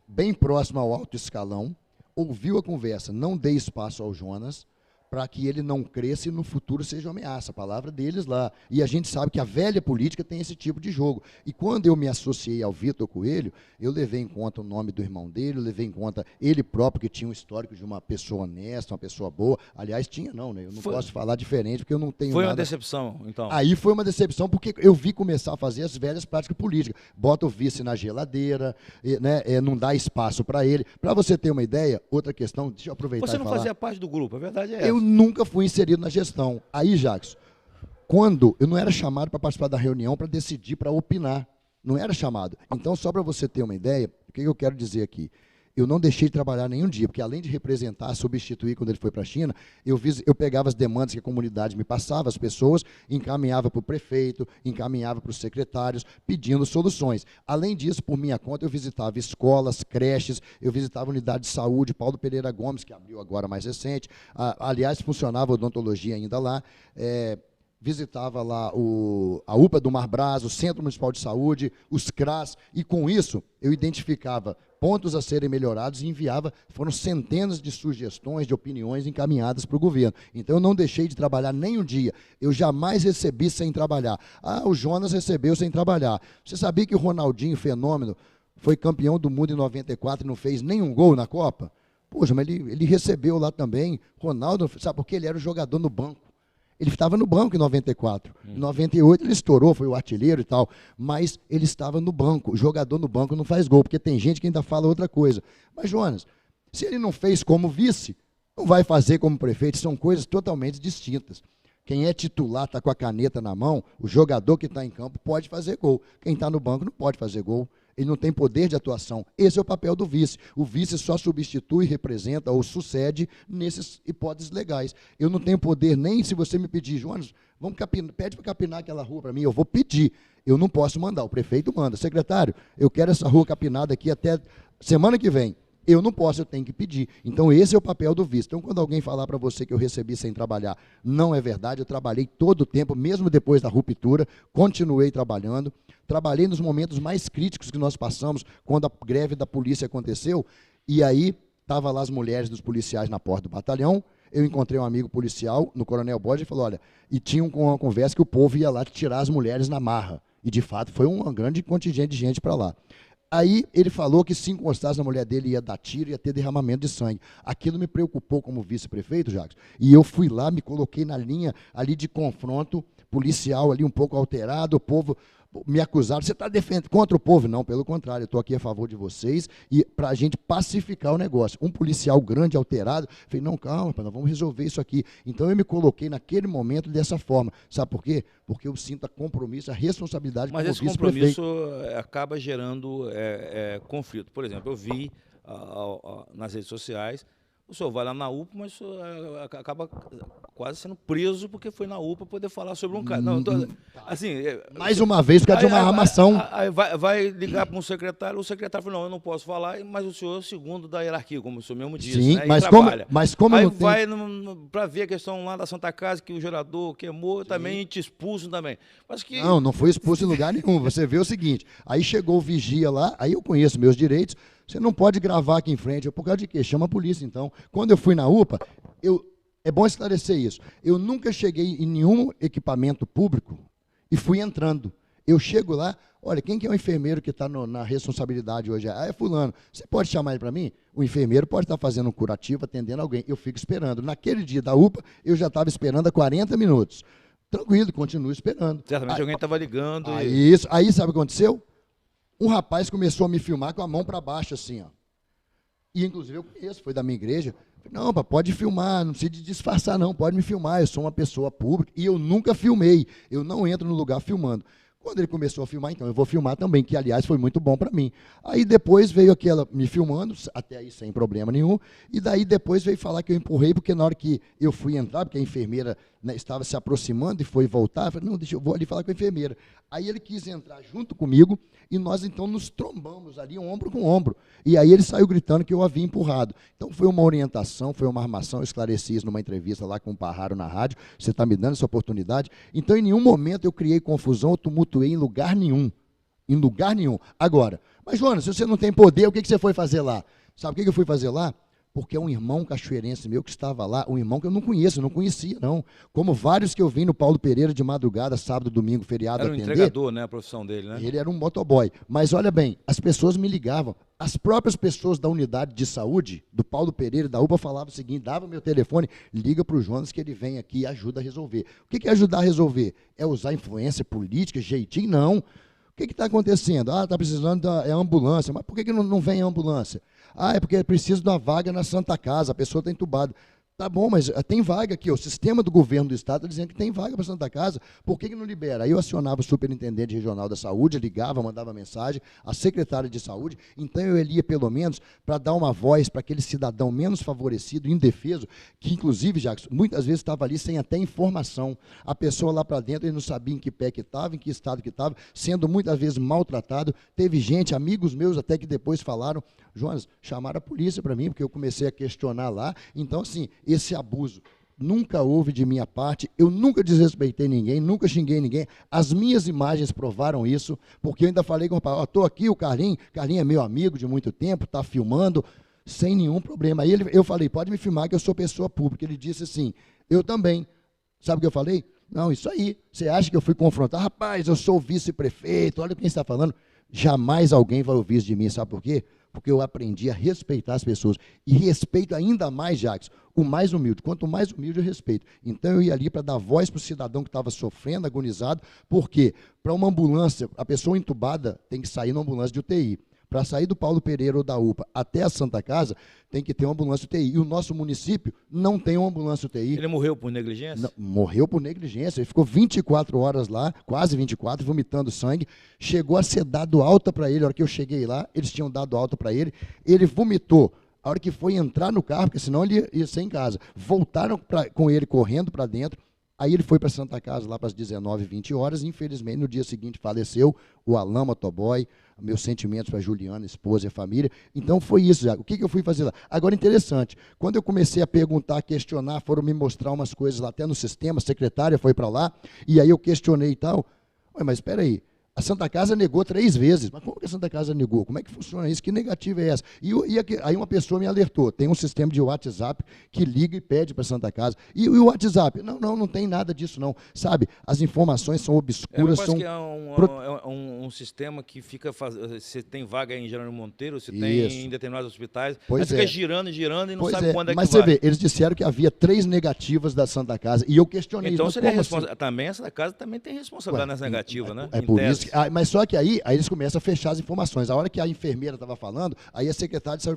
bem próxima ao alto escalão, ouviu a conversa, não dê espaço ao Jonas, para que ele não cresça e no futuro seja uma ameaça. A palavra deles lá. E a gente sabe que a velha política tem esse tipo de jogo. E quando eu me associei ao Vitor Coelho, eu levei em conta o nome do irmão dele, eu levei em conta ele próprio, que tinha um histórico de uma pessoa honesta, uma pessoa boa. Aliás, tinha não, né? Eu não posso falar diferente, porque eu não tenho nada. Foi uma decepção, então? Aí foi uma decepção, porque eu vi começar a fazer as velhas práticas políticas. Bota o vice na geladeira, né? Não dá espaço para ele. Para você ter uma ideia, outra questão, deixa eu aproveitar e falar. Você não fazia parte do grupo, a verdade é essa. Eu nunca fui inserido na gestão. Aí, Jackson, quando eu não era chamado para participar da reunião, para decidir, para opinar, não era chamado. Então, só para você ter uma ideia, o que eu quero dizer aqui? Eu não deixei de trabalhar nenhum dia, porque além de representar, substituir quando ele foi para a China, eu pegava as demandas que a comunidade me passava, as pessoas, encaminhava para o prefeito, encaminhava para os secretários, pedindo soluções. Além disso, por minha conta, eu visitava escolas, creches, eu visitava unidade de saúde, Paulo Pereira Gomes, que abriu agora mais recente, aliás, funcionava odontologia ainda lá, visitava lá a UPA do Mar Brás, o Centro Municipal de Saúde, os CRAS, e com isso eu identificava pontos a serem melhorados e enviava, foram centenas de sugestões, de opiniões encaminhadas para o governo. Então eu não deixei de trabalhar nem um dia, eu jamais recebi sem trabalhar. Ah, o Jonas recebeu sem trabalhar. Você sabia que o Ronaldinho, fenômeno, foi campeão do mundo em 94 e não fez nenhum gol na Copa? Poxa, mas ele recebeu lá também. Ronaldo, sabe por quê? Ele era o jogador no banco. Ele estava no banco em 94. Em 98 ele estourou, foi o artilheiro e tal. Mas ele estava no banco. O jogador no banco não faz gol, porque tem gente que ainda fala outra coisa. Mas, Jonas, se ele não fez como vice, não vai fazer como prefeito. São coisas totalmente distintas. Quem é titular, está com a caneta na mão, o jogador que está em campo pode fazer gol. Quem está no banco não pode fazer gol. Ele não tem poder de atuação. Esse é o papel do vice. O vice só substitui, representa ou sucede nessas hipóteses legais. Eu não tenho poder nem se você me pedir, Jonas, pede para capinar aquela rua para mim, eu vou pedir. Eu não posso mandar, o prefeito manda. Secretário, eu quero essa rua capinada aqui até semana que vem. Eu não posso, eu tenho que pedir. Então, esse é o papel do vice. Então, quando alguém falar para você que eu recebi sem trabalhar, não é verdade. Eu trabalhei todo o tempo, mesmo depois da ruptura, continuei trabalhando. Trabalhei nos momentos mais críticos que nós passamos, quando a greve da polícia aconteceu, e aí estavam lá as mulheres dos policiais na porta do batalhão. Eu encontrei um amigo policial no Coronel Borges e falou, olha, e tinha uma conversa que o povo ia lá tirar as mulheres na marra. E, de fato, foi um grande contingente de gente para lá. Aí ele falou que se encostasse na mulher dele ia dar tiro, ia ter derramamento de sangue. Aquilo me preocupou como vice-prefeito, Jacques, e eu fui lá, me coloquei na linha ali de confronto policial, ali um pouco alterado, o povo me acusaram, você está defendendo contra o povo? Não, pelo contrário, eu estou aqui a favor de vocês e para a gente pacificar o negócio. Um policial grande, alterado, falei, não, calma, nós vamos resolver isso aqui. Então eu me coloquei naquele momento dessa forma. Sabe por quê? Porque eu sinto a compromisso, a responsabilidade como vice-prefeito. Mas esse compromisso acaba gerando conflito. Por exemplo, eu vi nas redes sociais, o senhor vai lá na UPA, mas o senhor acaba quase sendo preso porque foi na UPA poder falar sobre um caso. Assim, mais uma vez, por causa de uma armação. Aí vai ligar para um secretário, o secretário fala, não, eu não posso falar, mas o senhor é o segundo da hierarquia, como o senhor mesmo disse. Sim, né? mas como aí eu vai para ver a questão lá da Santa Casa, que o gerador queimou, também te expulsam também. Mas que... Não foi expulso em lugar nenhum. Você vê o seguinte, aí chegou o vigia lá, aí eu conheço meus direitos, você não pode gravar aqui em frente. Por causa de quê? Chama a polícia, então. Quando eu fui na UPA, é bom esclarecer isso. Eu nunca cheguei em nenhum equipamento público e fui entrando. Eu chego lá, olha, quem que é o enfermeiro que está na responsabilidade hoje? Ah, é fulano. Você pode chamar ele para mim? O enfermeiro pode estar fazendo um curativo, atendendo alguém. Eu fico esperando. Naquele dia da UPA, eu já estava esperando há 40 minutos. Tranquilo, continuo esperando. Certamente alguém estava ligando. Aí sabe o que aconteceu? Um rapaz começou a me filmar com a mão para baixo, assim, ó. E, inclusive, eu conheço, foi da minha igreja. Falei, não, pode filmar, não precisa de disfarçar, não, pode me filmar, eu sou uma pessoa pública. E eu nunca filmei, eu não entro no lugar filmando. Quando ele começou a filmar, então, eu vou filmar também, que, aliás, foi muito bom para mim. Aí, depois, veio aquela me filmando, até aí sem problema nenhum, e daí, depois, veio falar que eu empurrei, porque na hora que eu fui entrar, porque a enfermeira, né, estava se aproximando e foi voltar, eu falei, não, eu vou ali falar com a enfermeira. Aí, ele quis entrar junto comigo, e nós, então, nos trombamos ali, ombro com ombro. E aí, ele saiu gritando que eu havia empurrado. Então, foi uma orientação, foi uma armação, eu esclareci isso numa entrevista lá com o Parraro na rádio, você está me dando essa oportunidade. Então, em nenhum momento eu criei confusão, eu tumultuei em lugar nenhum. Em lugar nenhum. Agora, mas, Jonas, se você não tem poder, o que você foi fazer lá? Sabe o que eu fui fazer lá? Porque é um irmão cachoeirense meu que estava lá, um irmão que eu não conheço, não conhecia, não. Como vários que eu vi no Paulo Pereira de madrugada, sábado, domingo, feriado, atender. Era um entregador, né, a profissão dele, né? Ele era um motoboy. Mas, olha bem, as pessoas me ligavam. As próprias pessoas da unidade de saúde, do Paulo Pereira e da UPA, falavam o seguinte, dava meu telefone, liga para o Jonas que ele vem aqui e ajuda a resolver. O que é ajudar a resolver? É usar influência política, jeitinho? Não. O que está acontecendo? Ah, está precisando da ambulância. Mas por que não vem a ambulância? Ah, é porque é preciso de uma vaga na Santa Casa, a pessoa está entubada. Tá bom, mas tem vaga aqui, o sistema do governo do estado está dizendo que tem vaga para Santa Casa, por que não libera? Aí eu acionava o superintendente regional da saúde, ligava, mandava mensagem, a secretária de saúde, então eu ia pelo menos para dar uma voz para aquele cidadão menos favorecido, indefeso, que inclusive, Jacques, muitas vezes estava ali sem até informação. A pessoa lá para dentro, ele não sabia em que pé que estava, em que estado que estava, sendo muitas vezes maltratado. Teve gente, amigos meus até que depois falaram, Jonas, chamaram a polícia para mim, porque eu comecei a questionar lá. Então, assim, esse abuso nunca houve de minha parte, eu nunca desrespeitei ninguém, nunca xinguei ninguém. As minhas imagens provaram isso, porque eu ainda falei com o rapaz, estou aqui, o Carlinhos é meu amigo de muito tempo, está filmando, sem nenhum problema. Aí eu falei, pode me filmar que eu sou pessoa pública. Ele disse assim, eu também. Sabe o que eu falei? Não, isso aí, você acha que eu fui confrontar? Rapaz, eu sou o vice-prefeito, olha quem está falando. Jamais alguém vai ouvir isso de mim, sabe por quê? Porque eu aprendi a respeitar as pessoas. E respeito ainda mais, Jacques, o mais humilde. Quanto mais humilde, eu respeito. Então, eu ia ali para dar voz para o cidadão que estava sofrendo, agonizado. Por quê? Para uma ambulância, a pessoa entubada tem que sair na ambulância de UTI. Para sair do Paulo Pereira ou da UPA até a Santa Casa, tem que ter uma ambulância UTI. E o nosso município não tem uma ambulância UTI. Ele morreu por negligência? Não, morreu por negligência. Ele ficou 24 horas lá, quase 24, vomitando sangue. Chegou a ser dado alta para ele. A hora que eu cheguei lá, eles tinham dado alta para ele. Ele vomitou. A hora que foi entrar no carro, porque senão ele ia ser em casa. Voltaram com ele correndo para dentro. Aí ele foi para Santa Casa lá para as 19, 20 horas. E, infelizmente, no dia seguinte faleceu o Alain Motoboy. Meus sentimentos para a Juliana, esposa e a família. Então, foi isso, já. O que eu fui fazer lá? Agora, interessante, quando eu comecei a perguntar, a questionar, foram me mostrar umas coisas lá, até no sistema, a secretária foi para lá, e aí eu questionei e tal. Ué, mas espera aí, a Santa Casa negou 3 vezes. Mas como que a Santa Casa negou? Como é que funciona isso? Que negativa é essa? Aí uma pessoa me alertou. Tem um sistema de WhatsApp que liga e pede para a Santa Casa. E o WhatsApp? Não tem nada disso, não. Sabe, as informações são obscuras. Parece que é um sistema que fica... Você tem vaga em Jerônimo Monteiro, você tem em determinados hospitais, mas fica girando e não sabe quando é que vai. Mas você vê, eles disseram que havia 3 negativas da Santa Casa. E eu questionei. Então, seria responsável. Também a Santa Casa também tem responsabilidade nessa negativa, né? É por isso. Mas só que aí eles começam a fechar as informações. A hora que a enfermeira estava falando, aí a secretária disse,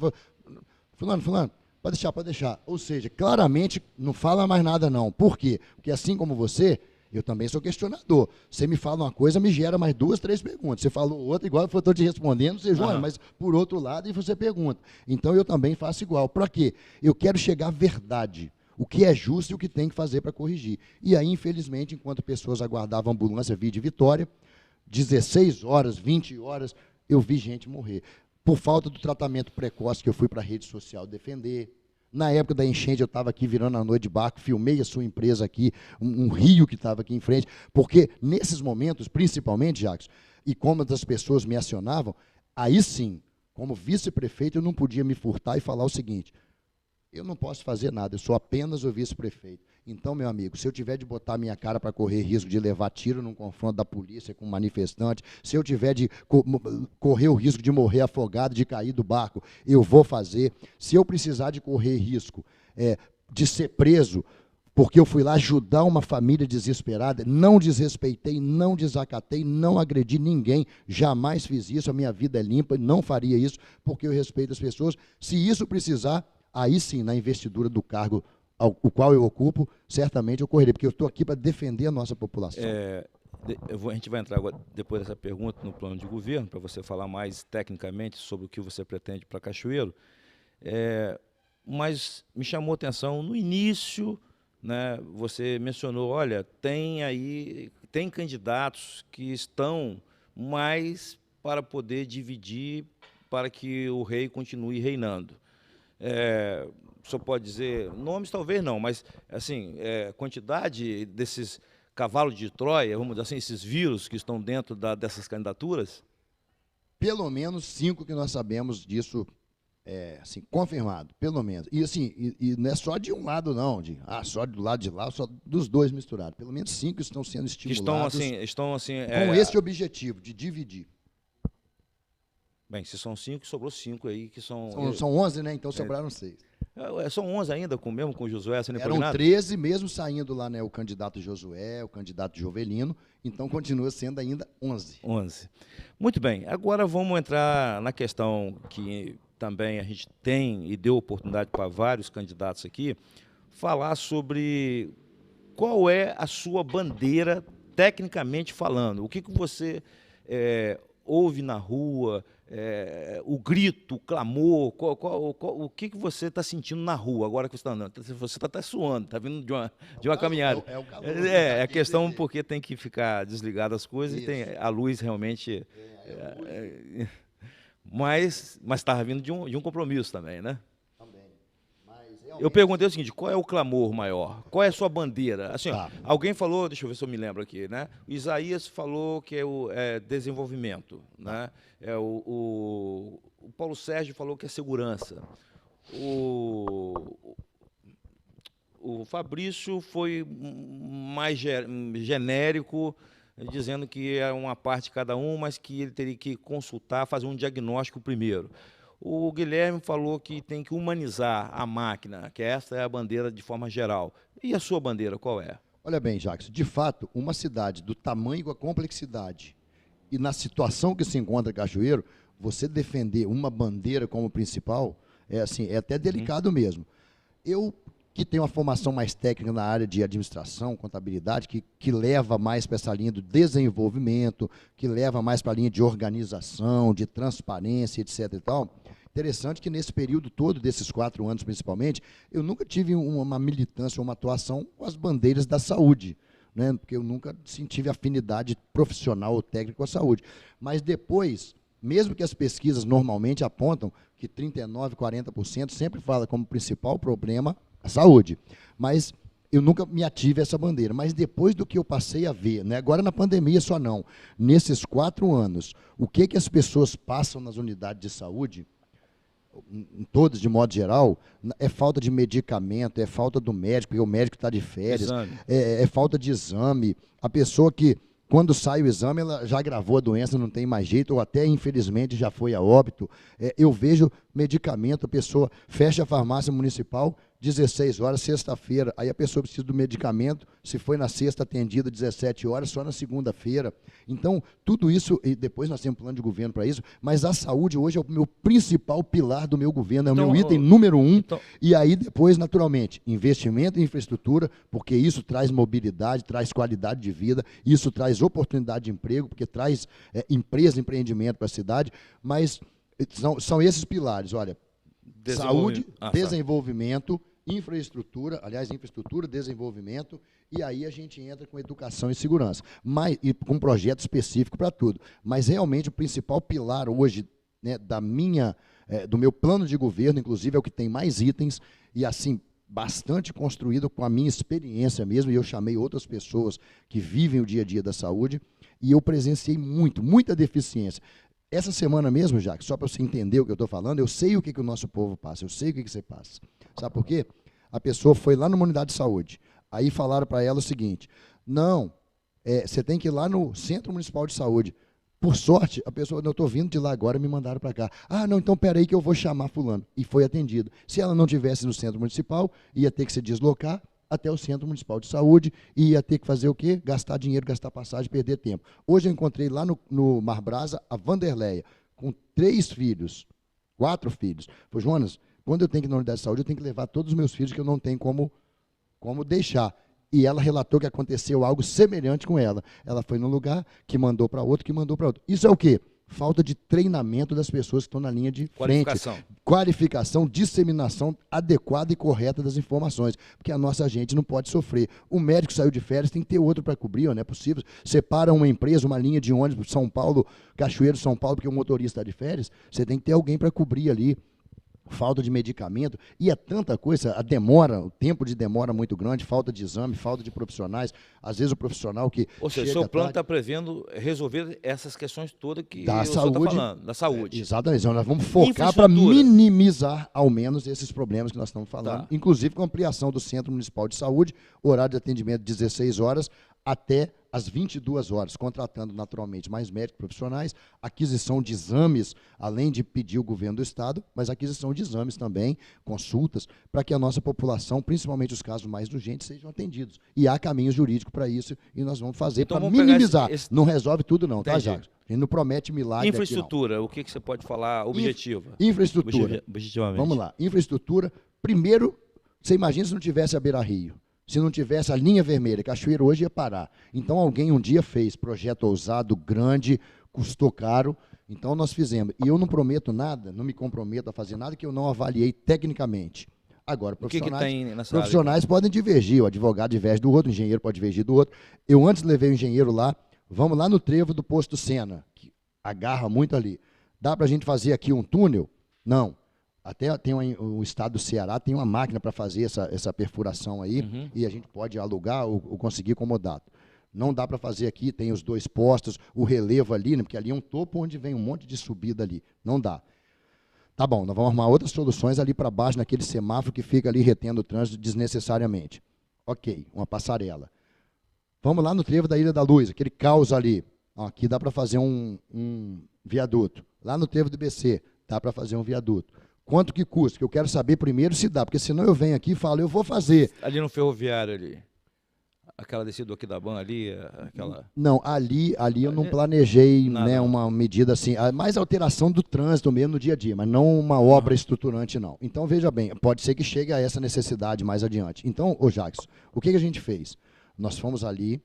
fulano, pode deixar. Ou seja, claramente não fala mais nada não. Por quê? Porque assim como você, eu também sou questionador. Você me fala uma coisa, me gera mais 2, 3 perguntas. Você falou outra, igual eu estou te respondendo, você, João, mas por outro lado, e você pergunta. Então eu também faço igual. Para quê? Eu quero chegar à verdade. O que é justo e o que tem que fazer para corrigir. E aí, infelizmente, enquanto pessoas aguardavam a ambulância vir de Vitória, 16 horas, 20 horas, eu vi gente morrer. Por falta do tratamento precoce que eu fui para a rede social defender. Na época da enchente, eu estava aqui virando a noite de barco, filmei a sua empresa aqui, um rio que estava aqui em frente, porque nesses momentos, principalmente, Jacques, e como as pessoas me acionavam, aí sim, como vice-prefeito, eu não podia me furtar e falar o seguinte, eu não posso fazer nada, eu sou apenas o vice-prefeito. Então, meu amigo, se eu tiver de botar minha cara para correr risco de levar tiro num confronto da polícia com um manifestante, se eu tiver de correr o risco de morrer afogado, de cair do barco, eu vou fazer. Se eu precisar de correr risco de ser preso, porque eu fui lá ajudar uma família desesperada, não desrespeitei, não desacatei, não agredi ninguém, jamais fiz isso, a minha vida é limpa, não faria isso, porque eu respeito as pessoas. Se isso precisar, aí sim, na investidura do cargo o qual eu ocupo, certamente eu correrei, porque eu estou aqui para defender a nossa população. A gente vai entrar agora, depois dessa pergunta no plano de governo, para você falar mais tecnicamente sobre o que você pretende para Cachoeiro, mas me chamou a atenção, no início, né, você mencionou, olha, tem candidatos que estão mais para poder dividir para que o rei continue reinando. O senhor pode dizer, nomes talvez não, mas assim, quantidade desses cavalos de Troia, vamos dizer assim, esses vírus que estão dentro dessas candidaturas? Pelo menos 5 que nós sabemos disso, assim, confirmado, pelo menos. E assim, e não é só de um lado não, só do lado de lá, só dos dois misturados. Pelo menos 5 estão sendo estimulados estão assim, com esse objetivo de dividir. Bem, se são 5, sobrou 5 aí que são... São 11, né? Então sobraram 6. São 11 ainda, mesmo com o Josué sendo impugnado? Eram 13, mesmo saindo lá, né, o candidato Josué, o candidato Jovelino, então continua sendo ainda 11. 11. Muito bem, agora vamos entrar na questão que também a gente tem e deu oportunidade para vários candidatos aqui, falar sobre qual é a sua bandeira, tecnicamente falando. O que você ouve na rua, o grito, o clamor, o que você está sentindo na rua agora que você está andando? Você está até suando, está vindo de uma caminhada. É o calor. É a questão porque tem que ficar desligado as coisas. Isso. E tem a luz realmente... mas estava vindo de um compromisso também, né? Também. Mas Eu perguntei o seguinte, qual é o clamor maior? Qual é a sua bandeira? Assim, ó, Tá. alguém falou, deixa eu ver se eu me lembro aqui, né? O Isaías falou que é o desenvolvimento, né? O Paulo Sérgio falou que é segurança. O, o Fabrício foi mais genérico, dizendo que é uma parte de cada um, mas que ele teria que consultar, fazer um diagnóstico primeiro. O Guilherme falou que tem que humanizar a máquina, que essa é a bandeira de forma geral. E a sua bandeira, qual é? Olha bem, Jackson, de fato, uma cidade do tamanho e com a complexidade e na situação que se encontra Cachoeiro, você defender uma bandeira como principal é até delicado mesmo. Eu que tenho uma formação mais técnica na área de administração, contabilidade, que leva mais para essa linha do desenvolvimento, que leva mais para a linha de organização, de transparência, etc. e tal. Interessante que nesse período todo, desses 4 anos principalmente, eu nunca tive uma militância, uma atuação com as bandeiras da saúde, né? Porque eu nunca tive afinidade profissional ou técnica com a saúde. Mas depois, mesmo que as pesquisas normalmente apontam que 39%, 40% sempre fala como principal problema a saúde, mas eu nunca me ative a essa bandeira. Mas depois do que eu passei a ver, né, agora na pandemia só não, nesses 4 anos, o que as pessoas passam nas unidades de saúde, em todas, de modo geral, é falta de medicamento, é falta do médico, porque o médico está de férias, é falta de exame. A pessoa que, quando sai o exame, ela já agravou a doença, não tem mais jeito, ou até, infelizmente, já foi a óbito. Eu vejo medicamento, a pessoa fecha a farmácia municipal, 16 horas, sexta-feira, aí a pessoa precisa do medicamento, se foi na sexta atendida 17 horas, só na segunda-feira. Então, tudo isso, e depois nós temos um plano de governo para isso, mas a saúde hoje é o meu principal pilar do meu governo, é o meu item número 1, e aí depois, naturalmente, investimento em infraestrutura, porque isso traz mobilidade, traz qualidade de vida, isso traz oportunidade de emprego, porque traz empresa, empreendimento para a cidade, mas são esses pilares, olha, saúde, desenvolvimento, infraestrutura, desenvolvimento, e aí a gente entra com educação e segurança, e com um projeto específico para tudo. Mas realmente o principal pilar hoje, né, do meu plano de governo, inclusive é o que tem mais itens, e assim, bastante construído com a minha experiência mesmo, e eu chamei outras pessoas que vivem o dia a dia da saúde, e eu presenciei muita deficiência. Essa semana mesmo, Jacques, só para você entender o que eu estou falando, eu sei o que o nosso povo passa, eu sei o que você passa. Sabe por quê? A pessoa foi lá numa unidade de saúde, aí falaram para ela o seguinte, não, você tem que ir lá no Centro Municipal de Saúde. Por sorte, a pessoa, eu estou vindo de lá agora, me mandaram para cá. Ah, não, então peraí que eu vou chamar fulano. E foi atendido. Se ela não tivesse no Centro Municipal, ia ter que se deslocar até o Centro Municipal de Saúde e ia ter que fazer o quê? Gastar dinheiro, gastar passagem, perder tempo. Hoje eu encontrei lá no Mar Brasa a Vanderleia, com 3 filhos, 4 filhos. Falei, Jonas, quando eu tenho que ir na unidade de saúde, eu tenho que levar todos os meus filhos, que eu não tenho como deixar. E ela relatou que aconteceu algo semelhante com ela. Ela foi num lugar, que mandou para outro, que mandou para outro. Isso é o quê? Falta de treinamento das pessoas que estão na linha de frente. Qualificação, disseminação adequada e correta das informações, porque a nossa gente não pode sofrer. O médico saiu de férias, tem que ter outro para cobrir, não é possível. Separa uma empresa, uma linha de ônibus, São Paulo, Cachoeiro, São Paulo, porque o motorista está de férias, você tem que ter alguém para cobrir ali. Falta de medicamento, e é tanta coisa, o tempo de demora muito grande, falta de exame, falta de profissionais, às vezes o profissional que... Ou seja, o seu plano está prevendo resolver essas questões todas que o senhor está falando, da saúde. Exatamente, então nós vamos focar para minimizar, ao menos, esses problemas que nós estamos falando, inclusive com a ampliação do Centro Municipal de Saúde, horário de atendimento 16 horas, até às 22 horas, contratando naturalmente mais médicos profissionais, aquisição de exames, além de pedir o governo do Estado, mas aquisição de exames também, consultas, para que a nossa população, principalmente os casos mais urgentes, sejam atendidos. E há caminhos jurídicos para isso, e nós vamos fazer para minimizar. Não resolve tudo não, tá, Jacques? A gente não promete milagre. Infraestrutura, aqui, o que você pode falar objetiva? Infraestrutura. Objetivamente. Vamos lá. Infraestrutura, primeiro, você imagina se não tivesse a Beira-Rio, se não tivesse a linha vermelha, Cachoeiro hoje ia parar. Então alguém um dia fez, projeto ousado, grande, custou caro, então nós fizemos. E eu não prometo nada, não me comprometo a fazer nada que eu não avaliei tecnicamente. Agora, profissionais podem divergir, o advogado diverge do outro, o engenheiro pode divergir do outro. Eu antes levei o engenheiro lá, vamos lá no trevo do posto Sena, que agarra muito ali. Dá para a gente fazer aqui um túnel? Não. Até tem o estado do Ceará tem uma máquina para fazer essa perfuração aí, e a gente pode alugar ou conseguir comodato. Não dá para fazer aqui, tem os 2 postos, o relevo ali, né, porque ali é um topo onde vem um monte de subida ali. Não dá. Tá bom, nós vamos arrumar outras soluções ali para baixo, naquele semáforo que fica ali retendo o trânsito desnecessariamente. Ok, uma passarela. Vamos lá no trevo da Ilha da Luz, aquele caos ali. Ó, aqui dá para fazer um viaduto. Lá no trevo do IBC, dá para fazer um viaduto. Quanto que custa? Que eu quero saber primeiro se dá, porque senão eu venho aqui e falo, eu vou fazer. Ali no ferroviário ali, aquela descida do Aquidauã ali, aquela... Não, ali eu não planejei, Nada, né, não. uma medida assim, mais alteração do trânsito mesmo no dia a dia, mas não uma obra estruturante, não. Então, veja bem, pode ser que chegue a essa necessidade mais adiante. Então, ô Jackson, o que a gente fez? Nós fomos ali,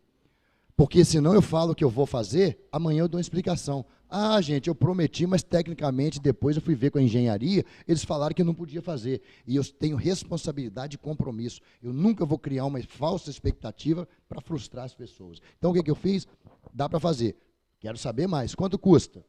porque senão eu falo que eu vou fazer, amanhã eu dou uma explicação. Ah, gente, eu prometi, mas tecnicamente depois eu fui ver com a engenharia, eles falaram que não podia fazer. E eu tenho responsabilidade e compromisso. Eu nunca vou criar uma falsa expectativa para frustrar as pessoas. Então, o que eu fiz? Dá para fazer. Quero saber mais. Quanto custa?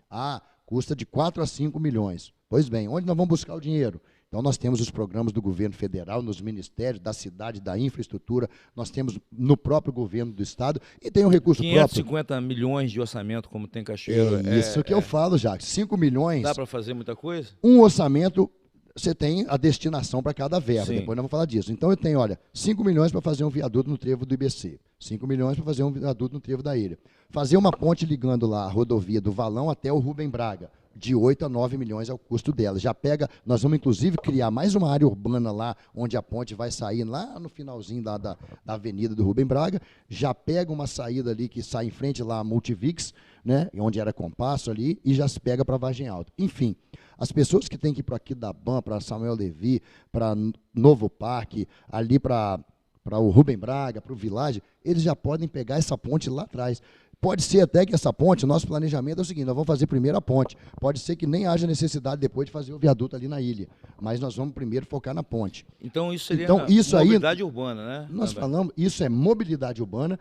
Ah, custa de 4 a 5 milhões. Pois bem, onde nós vamos buscar o dinheiro? Então, nós temos os programas do governo federal, nos ministérios, da cidade, da infraestrutura, nós temos no próprio governo do estado, e tem um recurso 550 próprio. milhões de orçamento, como tem Cachoeira. É isso que eu falo, Jacques. 5 milhões, Dá para fazer muita coisa? um orçamento, você tem a destinação para cada verba, Sim. depois nós vamos falar disso. Então, eu tenho, olha, 5 milhões para fazer um viaduto no trevo do IBC, 5 milhões para fazer um viaduto no trevo da ilha, fazer uma ponte ligando lá a rodovia do Valão até o Rubem Braga, de 8 a 9 milhões é o custo dela. Já pega, nós vamos inclusive criar mais uma área urbana lá, onde a ponte vai sair lá no finalzinho da avenida do Rubem Braga, já pega uma saída ali que sai em frente lá a Multivix, né, onde era Compasso ali, e já se pega para Vargem Alta. Enfim, as pessoas que têm que ir para Aquidauã, para Samuel Levi, para Novo Parque, ali para o Rubem Braga, para o Village, eles já podem pegar essa ponte lá atrás. Pode ser até que essa ponte, o nosso planejamento é o seguinte, nós vamos fazer primeiro a ponte. Pode ser que nem haja necessidade depois de fazer o viaduto ali na ilha, mas nós vamos primeiro focar na ponte. Então, isso seria mobilidade urbana, né? Nós falamos, isso é mobilidade urbana,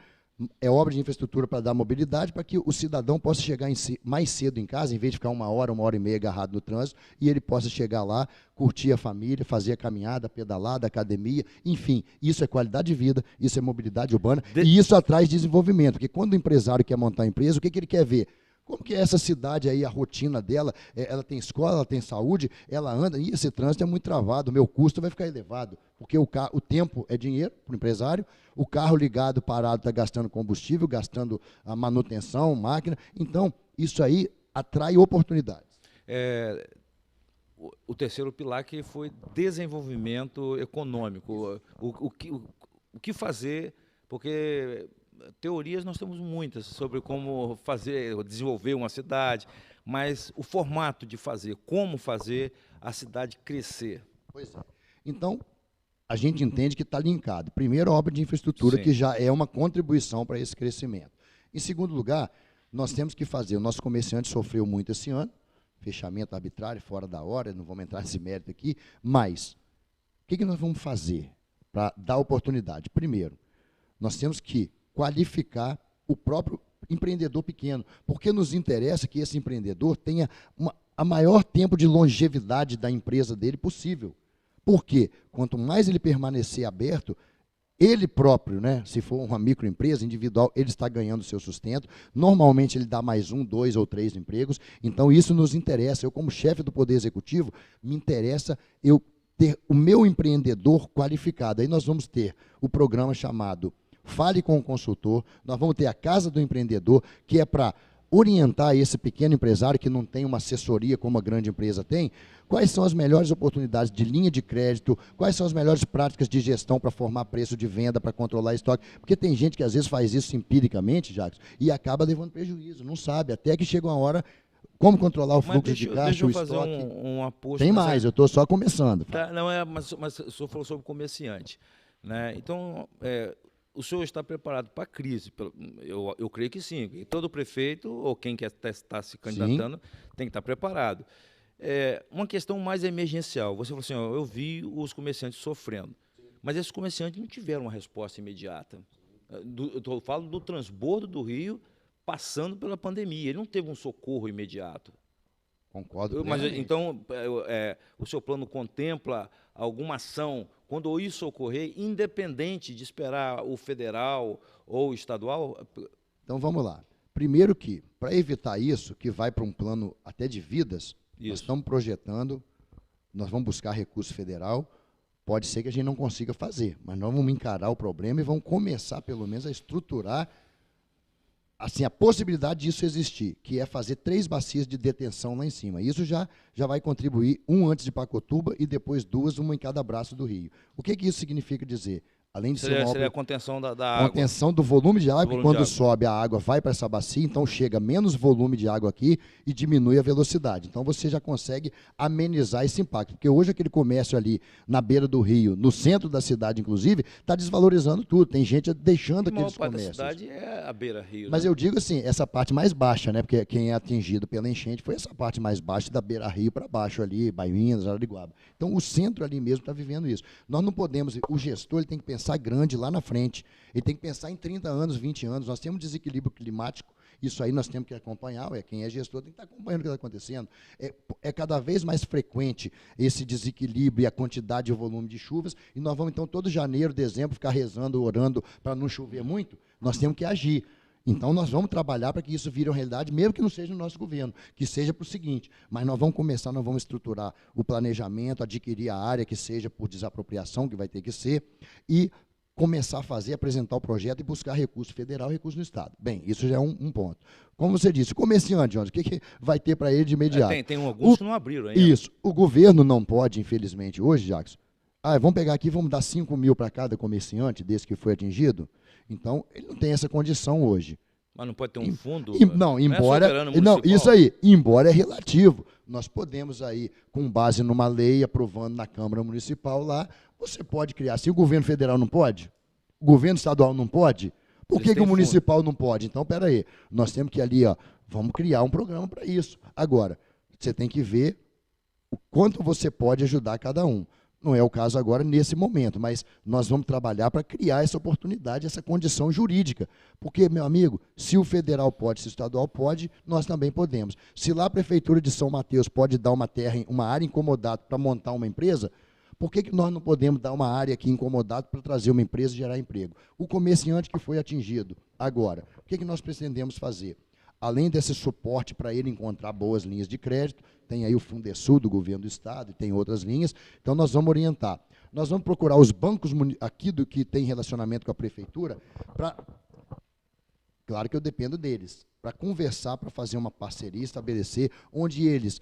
é obra de infraestrutura para dar mobilidade, para que o cidadão possa chegar mais cedo em casa, em vez de ficar uma hora e meia agarrado no trânsito, e ele possa chegar lá, curtir a família, fazer a caminhada, pedalada, academia, enfim, isso é qualidade de vida, isso é mobilidade urbana, e isso atrai desenvolvimento, porque quando o empresário quer montar a empresa, o que ele quer ver? Como que é essa cidade aí, a rotina dela, ela tem escola, ela tem saúde, ela anda, e esse trânsito é muito travado, o meu custo vai ficar elevado, porque o tempo é dinheiro para o empresário, o carro ligado, parado, está gastando combustível, gastando a manutenção, máquina, então isso aí atrai oportunidades. O terceiro pilar que foi desenvolvimento econômico, o que fazer, porque... Teorias nós temos muitas sobre como fazer, desenvolver uma cidade, mas o formato de fazer, como fazer a cidade crescer. Pois é. Então, a gente entende que está linkado. Primeiro, a obra de infraestrutura, que já é uma contribuição para esse crescimento. Em segundo lugar, nós temos que fazer, o nosso comerciante sofreu muito esse ano, fechamento arbitrário, fora da hora, não vamos entrar nesse mérito aqui, mas o que nós vamos fazer para dar oportunidade? Primeiro, nós temos que qualificar o próprio empreendedor pequeno, porque nos interessa que esse empreendedor tenha a maior tempo de longevidade da empresa dele possível. Por quê? Quanto mais ele permanecer aberto, ele próprio, né, se for uma microempresa individual, ele está ganhando o seu sustento. Normalmente, ele dá mais 1, 2 ou 3 empregos. Então, isso nos interessa. Eu, como chefe do Poder Executivo, me interessa eu ter o meu empreendedor qualificado. Aí nós vamos ter o programa chamado Fale com o Consultor, nós vamos ter a Casa do Empreendedor, que é para orientar esse pequeno empresário que não tem uma assessoria como a grande empresa tem, quais são as melhores oportunidades de linha de crédito, quais são as melhores práticas de gestão para formar preço de venda, para controlar estoque, porque tem gente que às vezes faz isso empiricamente, Jacques, e acaba levando prejuízo, não sabe, até que chega uma hora, como controlar o fluxo de caixa, deixa eu o fazer estoque. um aposto. Tem mais, eu estou só começando. Tá, não mas o senhor falou sobre comerciante, né? Então, o senhor está preparado para a crise? Eu creio que sim. Todo prefeito ou quem quer estar se candidatando tem que estar preparado. Uma questão mais emergencial. Você falou assim, eu vi os comerciantes sofrendo, mas esses comerciantes não tiveram uma resposta imediata. Eu falo do transbordo do Rio passando pela pandemia. Ele não teve um socorro imediato. Concordo Mas plenamente. então o seu plano contempla alguma ação quando isso ocorrer, independente de esperar o federal ou o estadual? Então vamos lá. Primeiro que, para evitar isso, que vai para um plano até de vidas, nós Isso. estamos projetando, nós vamos buscar recurso federal, pode ser que a gente não consiga fazer, mas nós vamos encarar o problema e vamos começar, pelo menos, a estruturar assim, a possibilidade disso existir, que é fazer 3 bacias de detenção lá em cima. Isso já vai contribuir, um antes de Pacotuba e depois 2, uma em cada braço do rio. O que isso significa dizer? Além de ser uma Seria obra a contenção da água. contenção do volume de água, volume e quando de água. sobe a água vai para essa bacia, então chega menos volume de água aqui e diminui a velocidade. Então você já consegue amenizar esse impacto, porque hoje aquele comércio ali na beira do rio, no centro da cidade inclusive, está desvalorizando tudo, tem gente deixando A maior aqueles parte da comércios. cidade é a beira-rio. Mas né? eu digo assim, essa parte mais baixa, né? Porque quem é atingido pela enchente foi essa parte mais baixa da beira-rio para baixo ali, Baiuínas, Araranguá. Então o centro ali mesmo está vivendo isso. Nós não podemos, o gestor ele tem que pensar grande lá na frente. Ele tem que pensar em 30 anos, 20 anos. Nós temos desequilíbrio climático, isso aí nós temos que acompanhar. Quem é gestor tem que estar acompanhando o que está acontecendo. É cada vez mais frequente esse desequilíbrio e a quantidade e o volume de chuvas, e nós vamos, então, todo janeiro, dezembro, ficar rezando, orando para não chover muito. Nós temos que agir. Então, nós vamos trabalhar para que isso vire uma realidade, mesmo que não seja no nosso governo, que seja para o seguinte, mas nós vamos começar, nós vamos estruturar o planejamento, adquirir a área que seja por desapropriação, que vai ter que ser, e começar a fazer, apresentar o projeto e buscar recurso federal e recurso no Estado. Bem, isso já é um ponto. Como você disse, o comerciante, Jones, o que vai ter para ele de imediato? Tem alguns que não abriram ainda. Isso. O governo não pode, infelizmente, hoje, Jackson, vamos pegar aqui, vamos dar 5 mil para cada comerciante desse que foi atingido? Então, ele não tem essa condição hoje. Mas não pode ter um fundo? Não, embora. Não, isso aí, embora é relativo. Nós podemos aí, com base numa lei aprovando na Câmara Municipal lá, você pode criar. Se o governo federal não pode, o governo estadual não pode, por que o municipal não pode? Então, espera aí, nós temos que ali, vamos criar um programa para isso. Agora, você tem que ver o quanto você pode ajudar cada um. Não é o caso agora, nesse momento, mas nós vamos trabalhar para criar essa oportunidade, essa condição jurídica. Porque, meu amigo, se o federal pode, se o estadual pode, nós também podemos. Se lá a Prefeitura de São Mateus pode dar uma terra, uma área incomodada para montar uma empresa, por que nós não podemos dar uma área aqui incomodada para trazer uma empresa e gerar emprego? O comerciante que foi atingido agora, o que nós pretendemos fazer? Além desse suporte para ele encontrar boas linhas de crédito, tem aí o Fundesul do governo do Estado e tem outras linhas, então nós vamos orientar. Nós vamos procurar os bancos aqui do que tem relacionamento com a Prefeitura, claro que eu dependo deles, para conversar, para fazer uma parceria, estabelecer, onde eles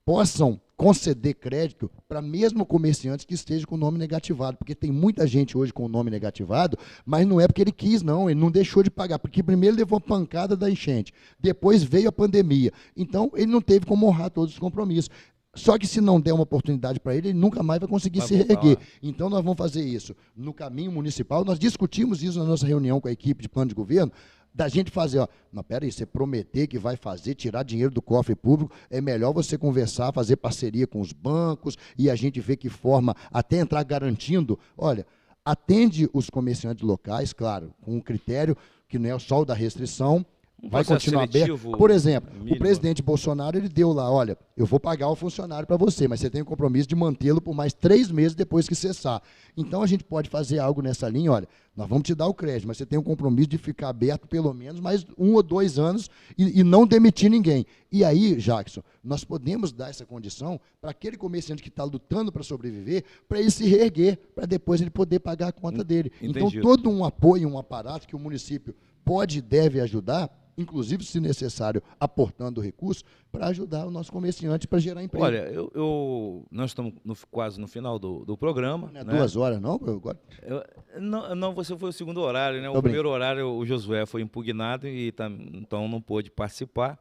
possam conceder crédito para mesmo comerciantes que estejam com o nome negativado, porque tem muita gente hoje com o nome negativado, mas não é porque ele quis, não, ele não deixou de pagar, porque primeiro levou a pancada da enchente, depois veio a pandemia, então ele não teve como honrar todos os compromissos. Só que se não der uma oportunidade para ele, ele nunca mais vai conseguir se reerguer. Então nós vamos fazer isso no caminho municipal, nós discutimos isso na nossa reunião com a equipe de plano de governo, da gente fazer, não, peraí, você prometer que vai fazer, tirar dinheiro do cofre público, é melhor você conversar, fazer parceria com os bancos, e a gente ver que forma, até entrar garantindo, olha, atende os comerciantes locais, claro, com um critério que não é só o da restrição, vai continuar aberto. Por exemplo, o presidente Bolsonaro, ele deu lá, olha, eu vou pagar o funcionário para você, mas você tem o compromisso de mantê-lo por mais 3 meses depois que cessar. Então, a gente pode fazer algo nessa linha, olha, nós vamos te dar o crédito, mas você tem o compromisso de ficar aberto pelo menos mais 1 ou 2 anos e não demitir ninguém. E aí, Jackson, nós podemos dar essa condição para aquele comerciante que está lutando para sobreviver, para ele se reerguer, para depois ele poder pagar a conta dele. Entendido. Então, todo um apoio, um aparato que o município pode e deve ajudar, inclusive, se necessário, aportando recursos, para ajudar o nosso comerciante para gerar emprego. Olha, nós estamos quase no final do programa. Não é 2 horas, não? Não, você foi o segundo horário, né? O primeiro horário, o Josué foi impugnado e então não pôde participar.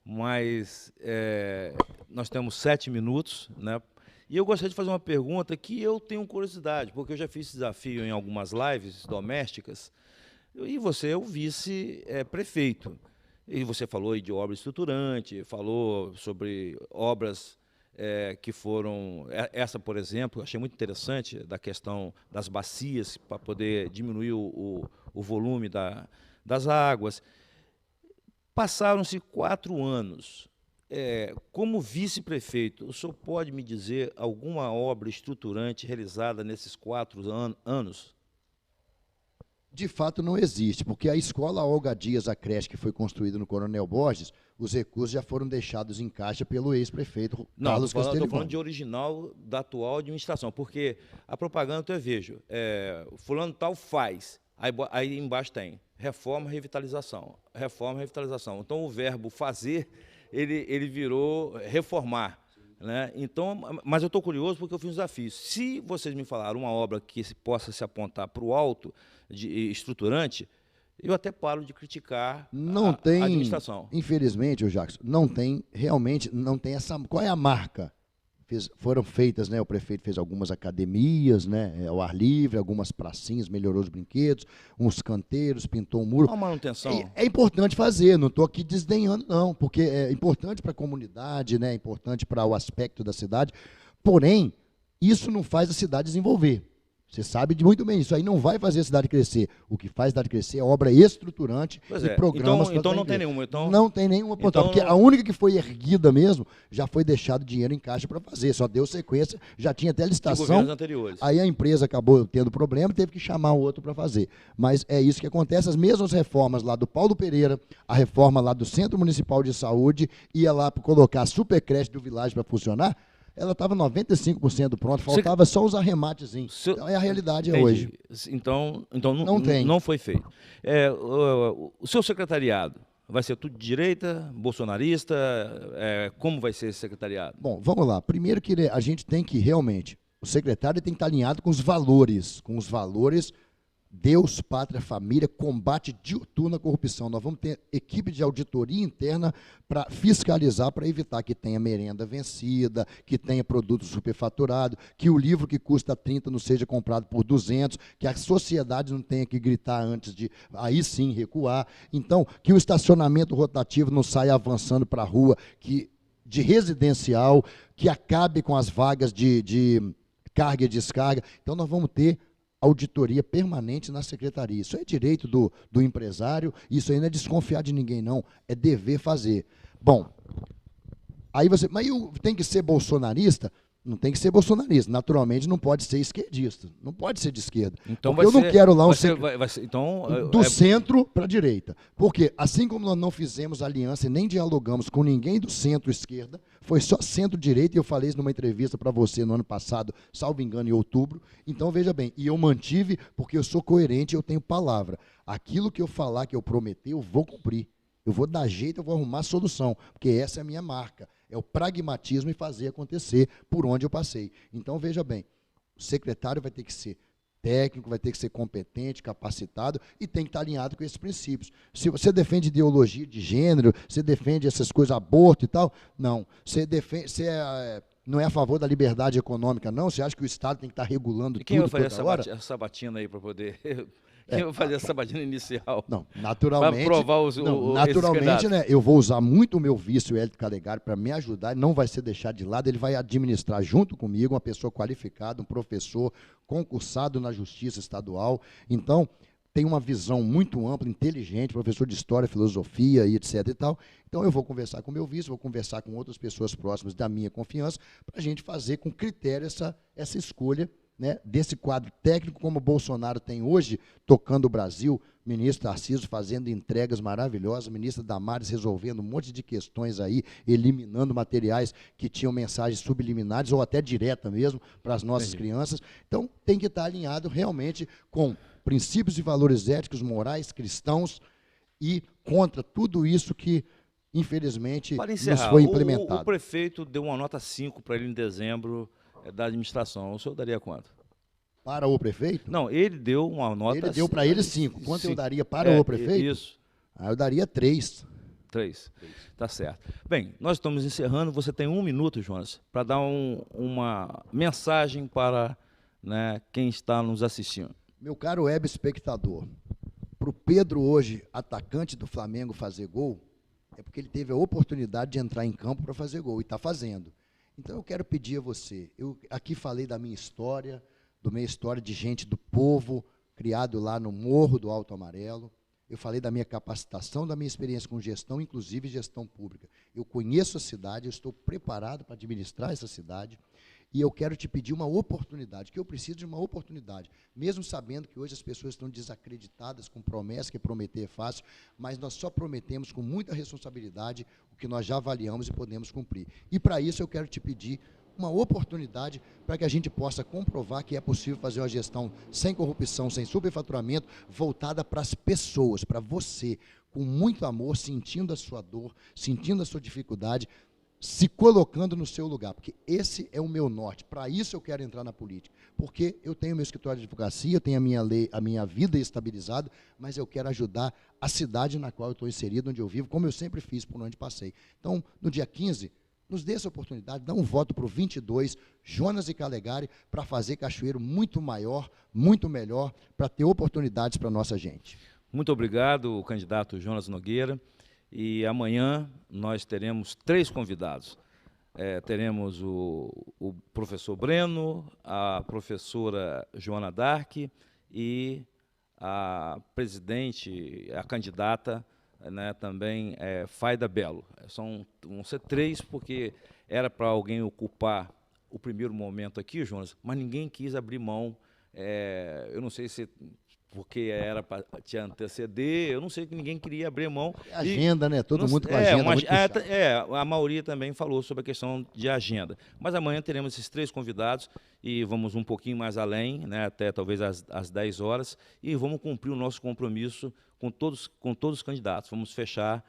Mas nós temos 7 minutos, né? E eu gostaria de fazer uma pergunta que eu tenho curiosidade, porque eu já fiz desafio em algumas lives domésticas, e você é o vice-prefeito. E você falou aí de obra estruturante, falou sobre obras que foram... Essa, por exemplo, eu achei muito interessante, da questão das bacias, para poder diminuir o volume das águas. Passaram-se 4 anos. como vice-prefeito, o senhor pode me dizer alguma obra estruturante realizada nesses 4 anos? De fato, não existe, porque a escola Olga Dias, a creche que foi construída no Coronel Borges, os recursos já foram deixados em caixa pelo ex-prefeito Não, Carlos estou falando Castelhano. de original da atual administração, porque a propaganda eu vejo, fulano tal faz, aí embaixo tem reforma, revitalização, reforma, revitalização. Então, o verbo fazer, ele virou reformar. Né? Então, mas eu estou curioso porque eu fiz um desafio. Se vocês me falaram uma obra que possa se apontar para o alto, estruturante, eu até paro de criticar Não a tem, administração. infelizmente, o Jackson, não tem, realmente, não tem essa. Qual é a marca? Foram feitas, né? O prefeito fez algumas academias, né? Ao ar livre, algumas pracinhas, melhorou os brinquedos, uns canteiros, pintou um muro. A manutenção. É importante fazer, não estou aqui desdenhando, não, porque é importante para a comunidade, né? É importante para o aspecto da cidade. Porém, isso não faz a cidade desenvolver. Você sabe muito bem, isso aí não vai fazer a cidade crescer. O que faz a cidade crescer é obra estruturante Pois e programas. Então não tem nenhuma. Não tem nenhuma, porque a única que foi erguida mesmo, já foi deixado dinheiro em caixa para fazer, só deu sequência, já tinha até licitação. De governos anteriores. Aí a empresa acabou tendo problema e teve que chamar o outro para fazer. Mas é isso que acontece, as mesmas reformas lá do Paulo Pereira, a reforma lá do Centro Municipal de Saúde, ia lá para colocar a supercreche do Vilagem para funcionar, ela estava 95% pronta, faltava só os arrematezinhos. Então, a realidade é hoje. Então não foi feito. O seu secretariado vai ser tudo de direita, bolsonarista? Como vai ser esse secretariado? Bom, vamos lá. Primeiro que a gente tem que realmente, o secretário tem que estar alinhado com os valores Deus, pátria, família, combate diuturno à corrupção. Nós vamos ter equipe de auditoria interna para fiscalizar, para evitar que tenha merenda vencida, que tenha produto superfaturado, que o livro que custa 30 não seja comprado por 200, que a sociedade não tenha que gritar antes de, aí sim, recuar. Então, que o estacionamento rotativo não saia avançando para a rua, de residencial, que acabe com as vagas de carga e descarga. Então, nós vamos ter auditoria permanente na secretaria. Isso é direito do empresário, isso aí não é desconfiar de ninguém, não, é dever fazer. Bom, aí mas tem que ser bolsonarista? Não tem que ser bolsonarista, naturalmente não pode ser esquerdista, não pode ser de esquerda. Então porque eu não quero lá do é centro para a direita. Porque assim como nós não fizemos aliança e nem dialogamos com ninguém do centro-esquerda, foi só centro-direita, e eu falei isso numa entrevista para você no ano passado, salvo engano, em outubro. Então, veja bem, e eu mantive, porque eu sou coerente, eu tenho palavra. Aquilo que eu falar, que eu prometer, eu vou cumprir. Eu vou dar jeito, eu vou arrumar solução, porque essa é a minha marca. É o pragmatismo e fazer acontecer por onde eu passei. Então, veja bem, o secretário vai ter que ser técnico, vai ter que ser competente, capacitado e tem que estar alinhado com esses princípios. Se você defende ideologia de gênero, você defende essas coisas, aborto e tal, não. Você não é a favor da liberdade econômica, não? Você acha que o Estado tem que estar regulando tudo toda hora? Quem vai fazer essa batina aí para poder... Quem vai fazer essa batina inicial? Não, naturalmente. Para provar naturalmente, né? Eu vou usar muito o meu vice, o Hélio Calegari, para me ajudar. Não vai ser deixado de lado. Ele vai administrar junto comigo uma pessoa qualificada, um professor concursado na Justiça Estadual. Então, tem uma visão muito ampla, inteligente, professor de História, Filosofia e etc. e tal. Então, eu vou conversar com o meu vice, vou conversar com outras pessoas próximas da minha confiança, para a gente fazer com critério essa escolha, né, desse quadro técnico, como o Bolsonaro tem hoje, tocando o Brasil, ministro Tarcísio fazendo entregas maravilhosas, ministra Damares resolvendo um monte de questões aí, eliminando materiais que tinham mensagens subliminares, ou até direta mesmo, para as nossas crianças. Então, tem que estar alinhado realmente com princípios e valores éticos, morais, cristãos, e contra tudo isso que, infelizmente, nos foi implementado. O prefeito deu uma nota 5 para ele em dezembro, da administração. O senhor daria quanto? Para o prefeito? Não, ele deu uma nota... Ele deu para ele 5. Quanto eu daria para o prefeito? Isso. Eu daria 3. 3. Tá certo. Bem, nós estamos encerrando. Você tem 1 minuto, Jonas, para dar uma mensagem para, né, quem está nos assistindo. Meu caro web espectador, para o Pedro hoje, atacante do Flamengo, fazer gol, é porque ele teve a oportunidade de entrar em campo para fazer gol, e está fazendo. Então, eu quero pedir a você, eu aqui falei da minha história de gente do povo, criado lá no Morro do Alto Amarelo. Eu falei da minha capacitação, da minha experiência com gestão, inclusive gestão pública. Eu conheço a cidade, eu estou preparado para administrar essa cidade, e eu quero te pedir uma oportunidade, que eu preciso de uma oportunidade, mesmo sabendo que hoje as pessoas estão desacreditadas com promessas, que prometer é fácil, mas nós só prometemos com muita responsabilidade o que nós já avaliamos e podemos cumprir. E para isso eu quero te pedir uma oportunidade para que a gente possa comprovar que é possível fazer uma gestão sem corrupção, sem superfaturamento, voltada para as pessoas, para você, com muito amor, sentindo a sua dor, sentindo a sua dificuldade, se colocando no seu lugar, porque esse é o meu norte. Para isso eu quero entrar na política, porque eu tenho meu escritório de advocacia, eu tenho a minha vida estabilizada, mas eu quero ajudar a cidade na qual eu estou inserido, onde eu vivo, como eu sempre fiz por onde passei. Então, no dia 15, nos dê essa oportunidade, dá um voto para o 22, Jonas e Calegari, para fazer Cachoeiro muito maior, muito melhor, para ter oportunidades para a nossa gente. Muito obrigado, candidato Jonas Nogueira. E amanhã nós teremos 3 convidados. Teremos o professor Breno, a professora Joana Dark e a presidente, a candidata, né, também Faida Belo. Vão ser 3, porque era para alguém ocupar o primeiro momento aqui, Jonas, mas ninguém quis abrir mão. Eu não sei se porque era para te anteceder, eu não sei que ninguém queria abrir mão. Agenda, né? Todo mundo com agenda muito puxada. A maioria também falou sobre a questão de agenda. Mas amanhã teremos esses 3 convidados e vamos um pouquinho mais além, né, até talvez às 10 horas, e vamos cumprir o nosso compromisso com todos os candidatos. Vamos fechar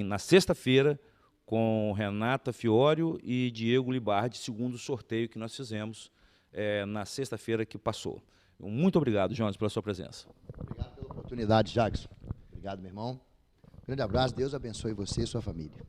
na sexta-feira com Renata Fiório e Diego Libardi, segundo o sorteio que nós fizemos na sexta-feira que passou. Muito obrigado, Jonas, pela sua presença. Obrigado pela oportunidade, Jackson. Obrigado, meu irmão. Grande abraço, Deus abençoe você e sua família.